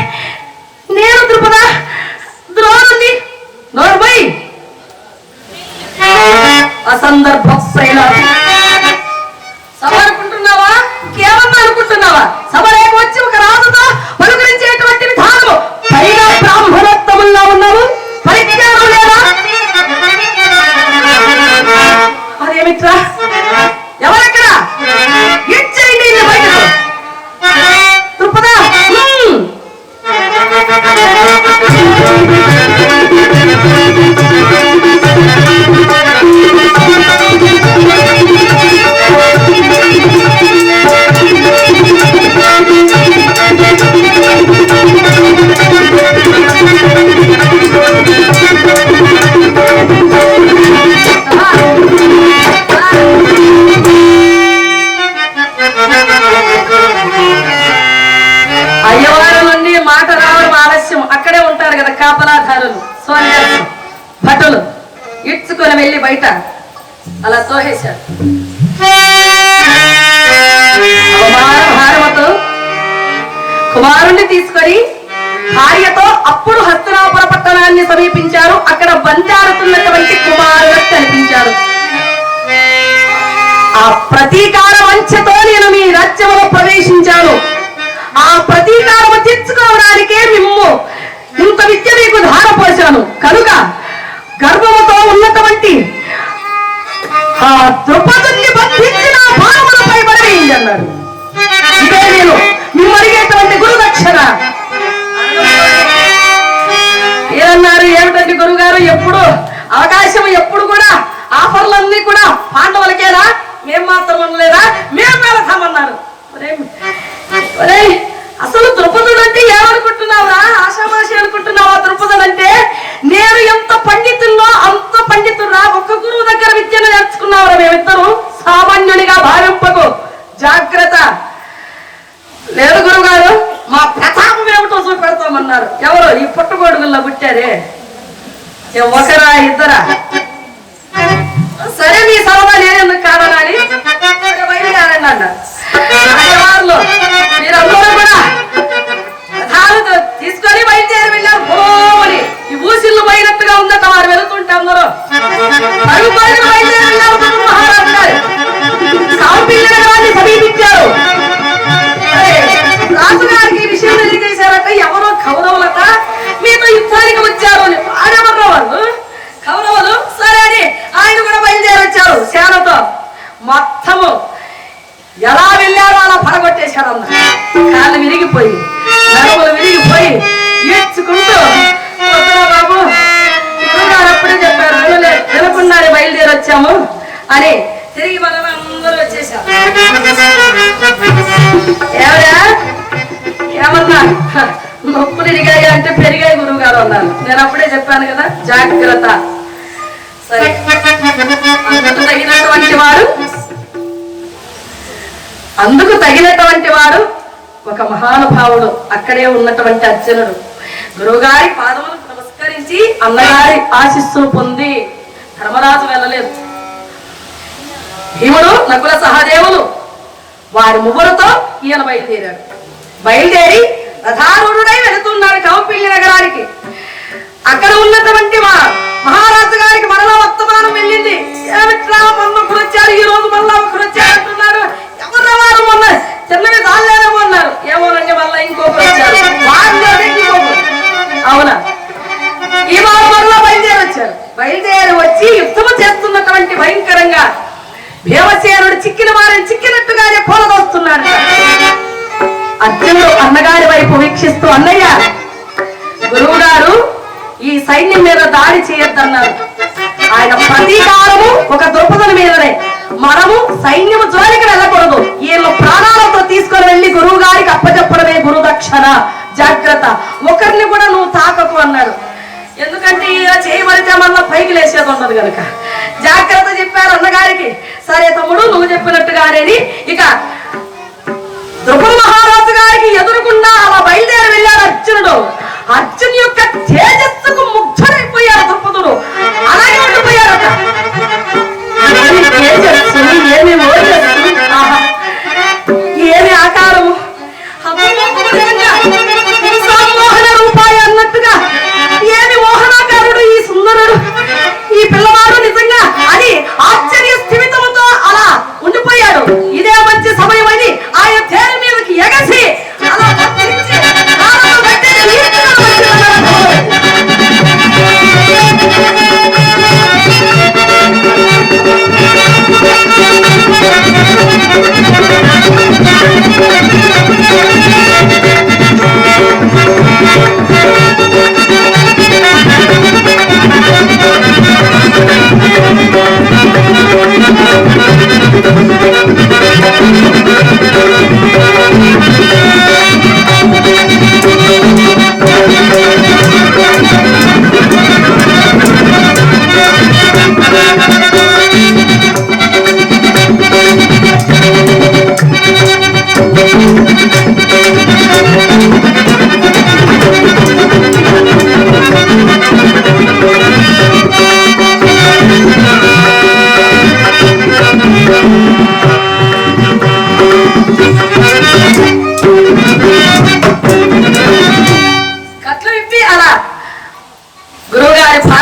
నేను ద్రుపద ద్రోణుణ్ణి. నోర్మై అసందర్భ శైలాది. సభ అనుకుంటున్నావా? కేవలం అనుకుంటున్నావా? సభ రేపు వచ్చి ఒక రాజుతో పలుకరించేటువంటి విధానము, పైగా బ్రాహ్మణోత్తముల్లో ఉన్నావు, పరిజ్ఞానం లేదా? అదేమిట్రా? ఎవరెక్కడ? ఇచ్చేయండి బయటకు. ద్రుపద అయ్యవారు నుండి మాట రావడం ఆలస్యం. అక్కడే ఉంటారు కదా కాపలాధారులు, సోనియాలు, భటులు. ఇడ్చుకొని వెళ్ళి బయట అలా తోహేశారు. భారవతో కుమారుణ్ణి తీసుకొని భార్యతో అప్పుడు హస్తినాపుర పట్టణాన్ని సమీపించారు. అక్కడ బంతాడుతున్నటువంటి కుమారుడు కనిపించారు. ఆ ప్రతీకార వంచతో నేను మీ రాజ్యంలో ప్రవేశించాను. ఆ ప్రతీకారము తీర్చుకోవడానికే మిమ్ము ఇంత విద్య మీకు ధారపోశాను. కనుక గర్భముతో ఉన్నటువంటి ఆ ద్రుపదుని బంధించి నా పాదములపై పడవేయండి అన్నాడు. ఇదే నేను మేము అడిగేటువంటి గురుదక్షిణ. ఏమన్నారు? ఏమిటండి గురుగారు, ఎప్పుడు అవకాశం, ఎప్పుడు కూడా ఆఫర్లన్నీ కూడా పాండవులకేనా, మేం మాత్రం అనలేదా? మేము వెళతామన్నారు. అసలు ద్రుపదుడు అంటే ఏమనుకుంటున్నావా? ఆషామాషి అనుకుంటున్నావా? ద్రుపదుడు అంటే నేను ఎంత పండితుల్లో అంత పండితుడురా. ఒక్క గురువు దగ్గర విద్యను నేర్చుకున్నావురా. మేమిద్దరు సామాన్యునిగా భావింపకు, జాగ్రత్త. లేదు గురువు గారు, మా ప్రతాపం ఏమిటో చూపెడతామన్నారు. ఎవరు? ఈ పుట్టగొడుగుల్లో పుట్టారే, ఒకరా ఇద్దరా? సరే మీ సలహా నేనెందుకు కాదనాలి, బయలుదేరండి అన్నారు. వారిలో మీరందరూ కూడా రథాలతో తీసుకొని బయలుదేరి వెళ్ళారు. భోమని ఈ ఊసిళ్ళు పోయినట్టుగా ఉందట. వారు వెళుతుంటే అందరూ బయలుదేరి వెళ్ళారు. మహారాజు గారు కౌపిల్య నగరాన్ని సమీపించారు. రాజుగారికి ఈ విషయం తెలియజేశారట. ఎవరో కౌరవులట మీతో యుద్ధానికి వచ్చారు అని. ఆడెవర్రో వాళ్ళు కౌరవులు. సరే అని ఆయన కూడా బయలుదేరి వచ్చారు సేనతో. మొత్తము వంగిపోయి నడుములు విరిగిపోయి ఈడ్చుకుంటూ వద్దురా బాబు గురువుగారు అప్పుడే చెప్పారు వినకుండానే బయలుదేరి వచ్చాము అని తిరిగి మనం అందరూ వచ్చేసాం. ఏమయ్యా ఏమన్నా నొప్పులు ఇరిగాయి అంటే పెరిగాయి గురువు గారు అన్నారు. నేను అప్పుడే చెప్పాను కదా జాగ్రత్త. సరే అందుకు తగినటువంటి వాడు ఒక మహానుభావుడు అక్కడే ఉన్నటువంటి అర్జునుడు గురువుగారి పాదములకు నమస్కరించి అన్నగారి ఆశీస్సులు పొంది ధర్మరాజు వెళ్ళలేదు. భీముడు నకుల సహదేవులు వారి ముగ్గురుతో ఈయన బయలుదేరాడు. బయలుదేరి రథారూఢుడై వెళుతున్నాడు కౌపిల్లి నగరానికి. అక్కడ ఉన్నటువంటి మహారాజు గారికి మరలా వర్తమానం వెళ్ళింది. ఏమిట్లా మొన్న ఒకరు వచ్చారు, ఈ రోజు మళ్ళా ఒకరు వచ్చారు అంటున్నారు. ఎవరు వారు మొన్న చిన్నవి దాల్లేదేమో అన్నారు. ఏమోనండి మళ్ళా ఇంకొకరు వచ్చారు. అవునా ఈ వారు మరలా బయలుదేరి వచ్చారు. బయలుదేరి వచ్చి యుద్ధము చేస్తున్నటువంటి భయంకరంగా భీమసేనుడు చిక్కిన వారిని చిక్కినట్టుగానే పోలదోస్తున్నాడు. అర్జునుడు అన్నగారి వైపు వీక్షిస్తూ అన్నయ్య గురువు గారు ఈ సైన్యం మీద దాడి చేయొద్దన్నారు. ఆయన ప్రతీకారము ఒక ద్రౌపదుల మీదనే. మనము సైన్యము జోలికి వెళ్ళకూడదు. వీళ్ళు ప్రాణాలతో తీసుకొని వెళ్ళి గురువు గారికి అప్పచెప్పడమే గురుదక్షిణ. జాగ్రత్త, ఒకరిని కూడా నువ్వు తాకకు అన్నాడు. ఎందుకంటే ఇలా చేయబడితే మళ్ళా పైకి లేచేది ఉండదు కనుక జాగ్రత్త చెప్పారు అన్నగారికి. సరే తమ్ముడు నువ్వు చెప్పినట్టుగానే ఇక ద్రుపద మహారాజు గారికి ఎదురుకుండా అలా బయలుదేరి వెళ్ళాడు అర్జునుడు. అర్జున్ యొక్క తేజస్సుకు ముగ్ధుడైపోయాడు ద్రుపదుడు. అలాగే ఉండిపోయాడట. ఏమి ఆకారము మోహన రూపాయి అన్నట్టుగా ఏమి మోహనాకారుడు ఈ సుందరుడు, ఈ పిల్లవాడు నిజంగా అని ఆశ్చర్య స్థిమితముతో అలా ఉండిపోయాడు. ఇదే మంచి సమయం అని ఆయన తేరు మీదకి ఎగసి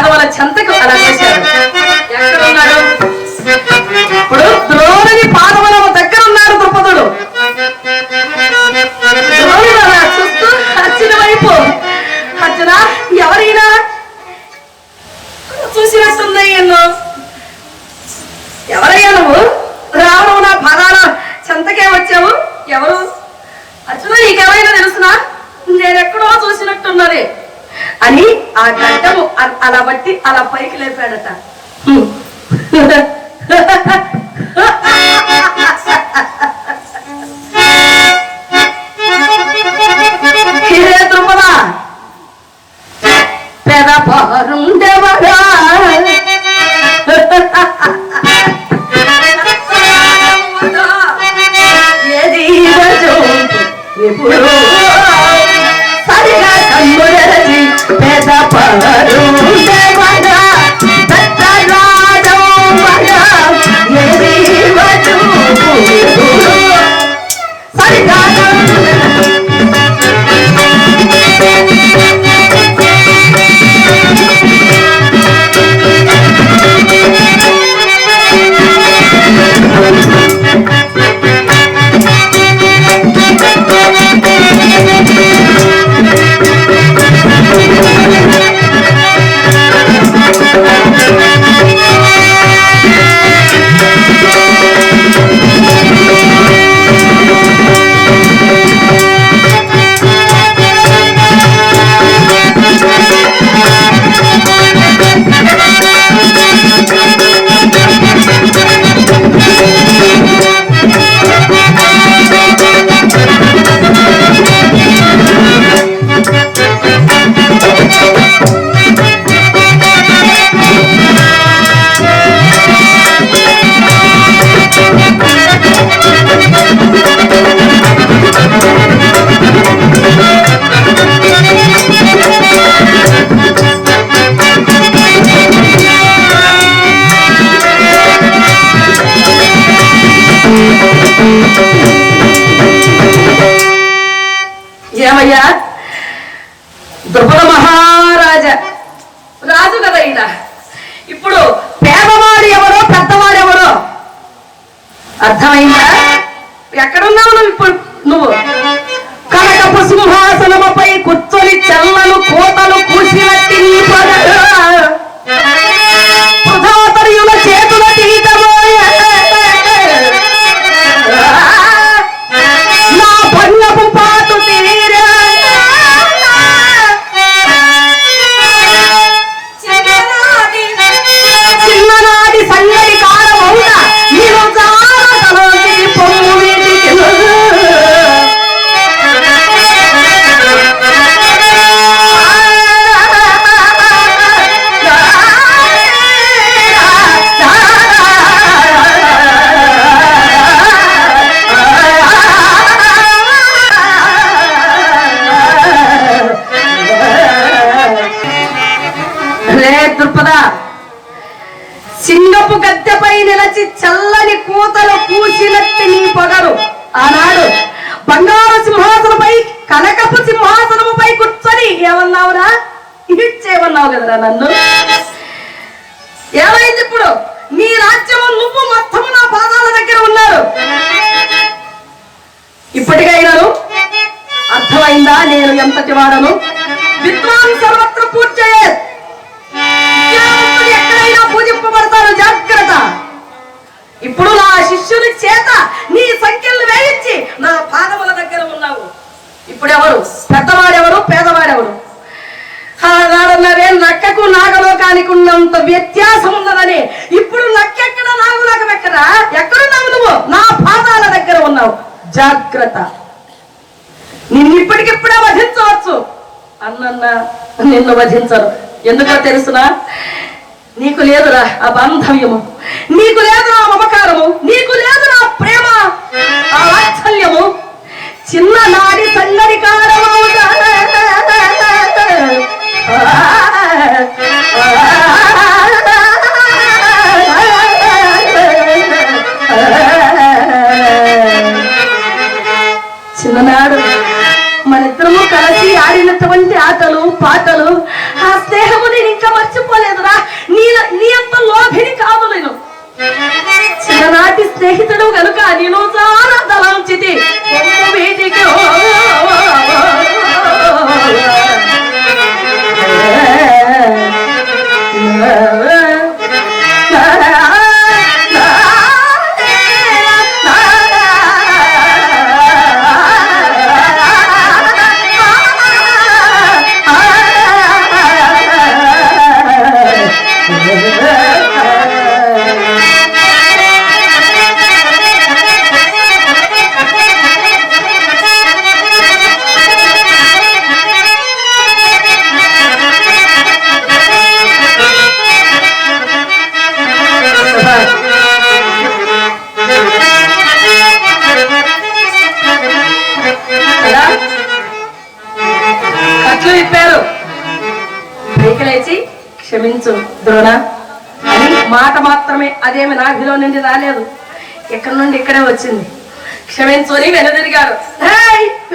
అలా చెంతకు అలా చేశాడు. ఎక్కడ ఉన్నాడు ఇప్పుడు? ద్రోణుని పాదముల దగ్గర ఉన్నాడు ద్రుపదుడు. ద్రోణుడు అలా చూస్తూ అర్జున వైపు, అర్జున ఎవరైనా చూసినట్టున్నాయి ఎన్నో. ఎవరయ్యా నువ్వు? రావడం నా పాదాల చెంతకే వచ్చావు. ఎవరు? అర్జున నీకెవరైనా తెలుసునా? నేనెక్కడో చూసినట్టున్నది అని ఆ గడ్డము అలా బట్టి అలా పైకి లేపాడట. ఇదే ద్రుపద పెదపారుండెవడా ఏది ఎప్పుడు సరిగా కన్నురచి పెదపారుండెవడా పెద్దరాజవడా ద్రుపద మహారాజా రాజు కదా ఈయన. ఇప్పుడు పేదవాడు ఎవరో పెద్దవాడు ఎవరో అర్థమైందా? ఎక్కడున్నావు నువ్వు ఇప్పుడు? నువ్వు కనకపు సింహాసనముపై కూర్చొని చల్లను కోతలు కూసినట్టి నీ పృథాతరుల చేతుల తీతమోయ నా భంగపు పాటు తీరా చిన్ననాటి సంగతి కారమౌన నేను జారతలోకి పొమ్ము వీటికి దృపద సింగపు గద్దెపై నిలచి చల్లని కూతలు కూసినట్టి నీ పొగరు ఆనాడు బంగారు సింహాసనపై కనకపు సింహాసనముపై కూర్చొని ఏమన్నావురా? ఇచ్చేవన్నావు కదరా నన్ను. ఏమైంది ఇప్పుడు? నీ రాజ్యము నువ్వు మొత్తం నా పాదాల దగ్గర ఉన్నారు. ఇప్పటికైనాను అర్థమైందా నేను ఎంతటి వాడను? విద్వాన్ సర్వత్ర పూజ ఎక్కడైనా పూజింపబడతారు, జాగ్రత్త. ఇప్పుడు నా శిష్యుని చేత నీ సంఖ్యలు వేయించి నా పాదముల దగ్గర ఉన్నావు. ఇప్పుడెవరు పెద్దవాడెవరు పేదవాడెవరు? నాడన్నవే నక్కకు నాగలోకానికి ఉన్నంత వ్యత్యాసం ఉన్నదని. ఇప్పుడు నక్కెక్కడ నాగులోకం ఎక్కడా? ఎక్కడున్నావు నువ్వు? నా పాదాల దగ్గర ఉన్నావు, జాగ్రత్త. నిన్నిప్పటికిప్పుడే వధించవచ్చు. అన్న నిన్ను వధించరు. ఎందుకో తెలుసునా? నీకు లేదురా ఆ బాంధవ్యము, నీకు లేదు నా మమకారము, నీకు లేదు నా ప్రేమ, ఆ వాత్సల్యము. చిన్ననాడి సంగతి కారమౌనా చిన్ననాడు మనిద్దరము కలిసి ఆడినటువంటి ఆటలు పాటలు, ఆ స్నేహము నేను ఇంకా మర్చిపోలేదురా. నీ అంత లోభిని కాదు నేను. చిన్ననాటి స్నేహితుడు కనుక నేను చాలా తలంచితి వీటికి. కట్లు విప్పారు. పైకి లేచి క్షమించు ద్రోణ అని మాట మాత్రమే, అదేమి నాభిలో నుండి రాలేదు, ఎక్కడి నుండి ఇక్కడే వచ్చింది. క్షమించు అని వెనుదిరిగారు.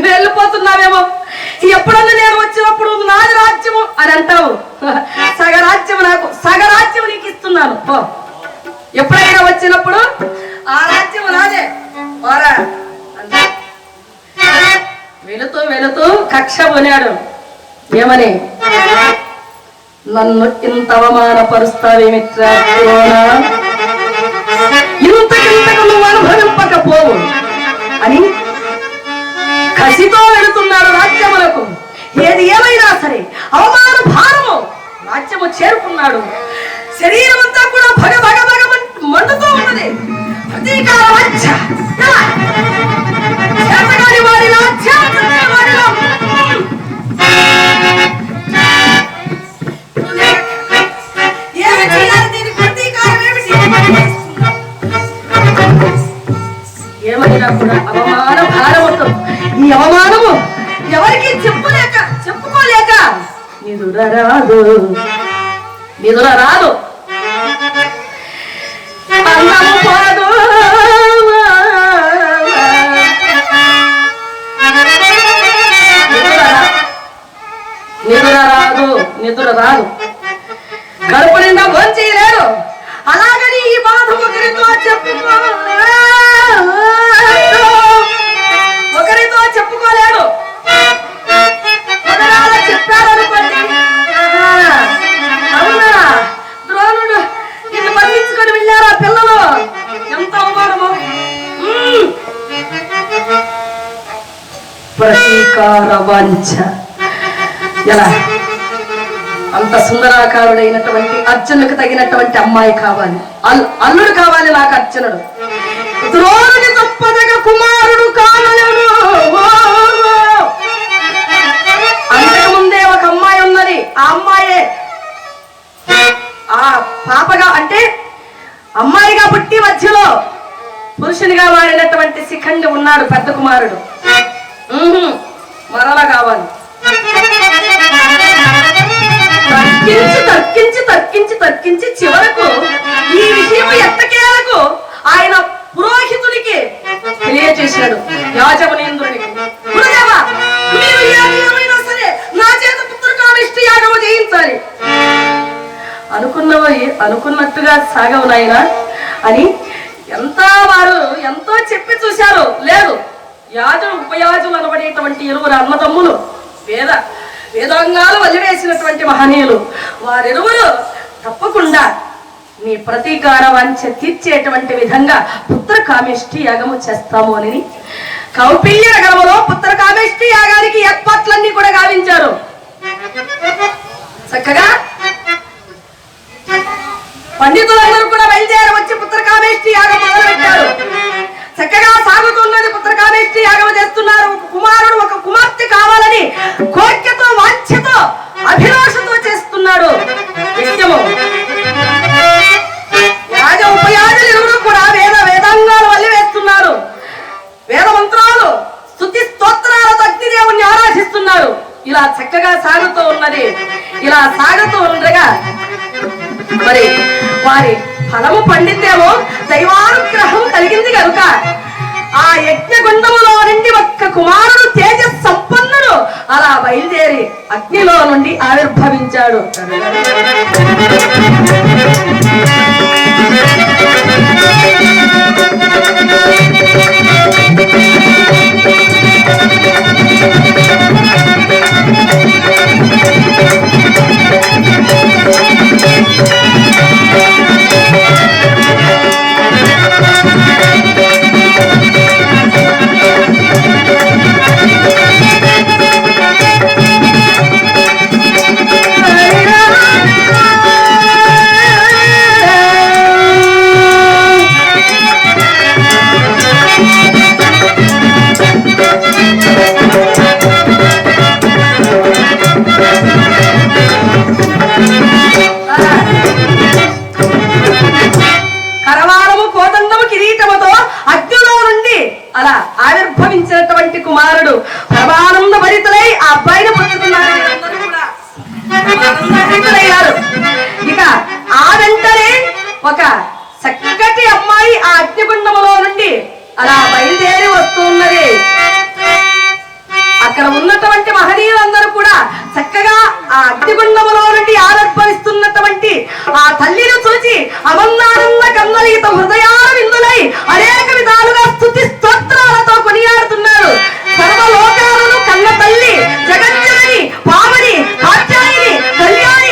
వెళ్ళిపోతున్నావేమో, ఎప్పుడన్నా నేను వచ్చినప్పుడు నాది రాజ్యము అని అంటావు. సగరాజ్యము నాకు, సగరాజ్యము నీకు ఇస్తున్నాను. ఎప్పుడైనా వచ్చినప్పుడు ఆ రాజ్యము నాదే. వెళుతూ వెళుతూ కక్ష కొనాడు. ఏమని? నన్ను ఇంత అవమానపరుస్తావేమిట్రా? ఇంతకింతకు నువ్వు అనుభవింపకపోవు అని కసితో వెళుతున్నాడు రాజ్యములకు. ఏది ఏమైనా సరే అవమాన భారము రాజ్యము చేరుకున్నాడు. శరీరం అంతా కూడా భగ భగ భగ మండుతూ ఉన్నది. ప్రతీకార వాంఛ చేతగాని వాడిలో వాడిలో ఏమి చేయాలి? దీని ప్రతీకారం ఏమిటి? ఏమైనా కూడా అవమాన భారముతో ఈ అవమానము ఎవరికి చెప్పుకోలేక నిదుర రాదు. అన్నము పాదు నిదుర రాదు, కడుపు నిండా భోంచేయలేడు. అలాగని ఈ బాధ ఒకరితో చెప్పుకోలేడు. ఒకవేళ చెప్పారనుకోండి, అవునా ద్రోణుడు నిన్ను బంధించుకొని వెళ్ళారా పిల్లలు, ఎంత అవమానము. ప్రతీకార వాంఛ. ఎలా అంత సుందరాకారుడైనటువంటి అర్జునుడికి తగినటువంటి అమ్మాయి కావాలి, అల్లుడు కావాలి నాకు అర్జునుడు. ద్రోణుని తప్పదగ కుమారుడు కావలేడు. అంతకు ముందే ఒక అమ్మాయి ఉన్నది, ఆ అమ్మాయే ఆ పాపగా అంటే అమ్మాయిగా పుట్టి మధ్యలో పురుషునిగా మారినటువంటి శిఖండి ఉన్నాడు పెద్ద కుమారుడు. మరలా కావాలి. తర్కించి చివరకు ఈ విషయం ఎట్టకేలకు ఆయన పురోహితునికి తెలియజేశాడు, యాజమునేంద్రునికి. గురుదేవా, మీరు ఏమైనా సరే నా చేత పుత్రకామేష్టి యాగము చేయించాలి. అనుకున్నట్టుగా సాగవు నాయనా అని వారు ఎంతో చెప్పి చూశారు. లేదు, యాజులు ఉపయాజులు అనబడేటువంటి ఇరువురు అన్నదమ్ములు, వేదాంగాలు వదిలివేసినటువంటి మహనీయులు, వారిరువురు తప్పకుండా నీ ప్రతీకార వాంఛ తీర్చేటువంటి విధంగా పుత్రకామేష్టి యాగము చేస్తాము అని కౌపిల్య నగరములో పుత్రకామేష్టి యాగానికి ఏర్పాట్లన్నీ కూడా గావించారు. చక్కగా పండితులందరూ కూడా బయలుదేరి వచ్చి పుత్రకామేష్టి యాగం మొదలు పెట్టారు. చక్కగా సాగుతున్నది, పుత్రకామేష్టి యాగం చేస్తున్నారు. ఒక కుమారుడు ఒక కుమార్తె కావాలని కోరికతో వాంఛతో అభిలాషతో చేస్తున్నాడు యజ్ఞము. యాజ ఉపయాజులు ఎవరు కూడా వేదాంగాలు వల్లి వేస్తున్నారు. వేద మంత్రాలు స్తుతి స్తోత్రాలతో అగ్నిదేవుణ్ణి ఆరాధిస్తున్నారు. ఇలా చక్కగా సాగుతూ ఉన్నది. ఇలా సాగుతూ ఉండగా మరి వారి ఫలము పండితేమో దైవానుగ్రహం కలిగింది కనుక ఆ యజ్ఞగుండములో నుండి ఒక్క కుమారుడు తేజ సంపన్నుడు అలా బయలుదేరి అగ్నిలో నుండి ఆవిర్భవించాడు. కరవారము కోదండము కిరీటముతో అగ్నిలో నుండి అలా ఆవిర్భవించినటువంటి కుమారుడు పరమానంద భరితులై ఆ అబ్బాయిని పొందుతున్నారు. ఇక ఆ వెంటనే ఒక చక్కటి అమ్మాయి ఆ అగ్నిగుండములో నుండి అలా బయలుదేరి వస్తున్నది. అక్కడ ఉన్నటువంటి మహనీయులందరూ కూడా చక్కగా ఆ అగ్నిగుండములో నుండి ఆవిర్భవిస్తున్నటువంటి ఆ తల్లిని చూసి అమందానంద కమ్మలిత హృదయాల విందులై అనేక విధాలుగా స్తుతి స్తోత్రాలతో కొనియాడుతున్నారు. సర్వలోకాలను కన్న తల్లి జగజ్జనని పావని కాత్యాయని కళ్యాణి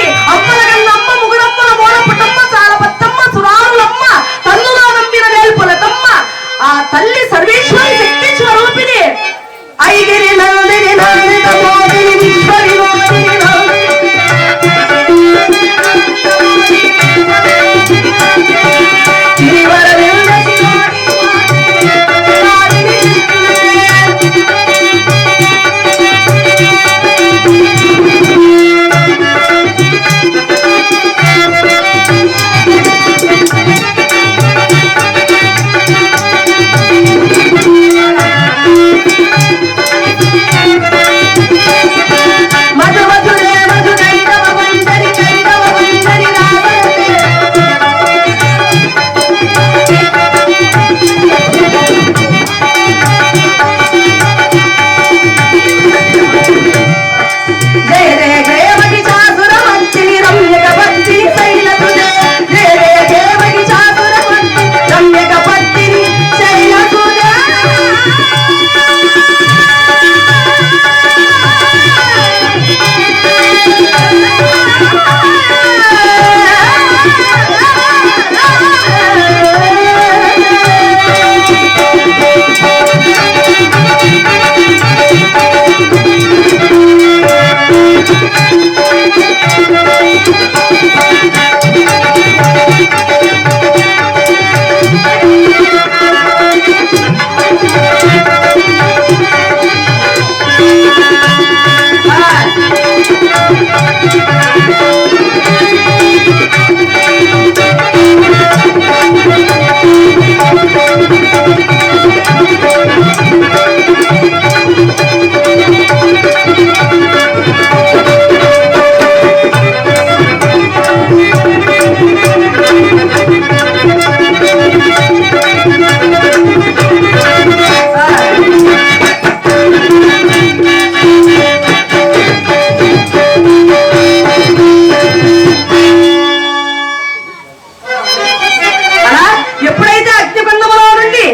అలా ఎప్పుడైతే అగ్నిగుండములో నుండి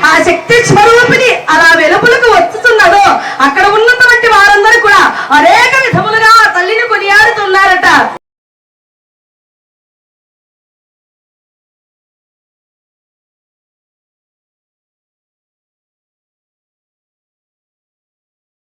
ఆ శక్తి స్వరూపిణి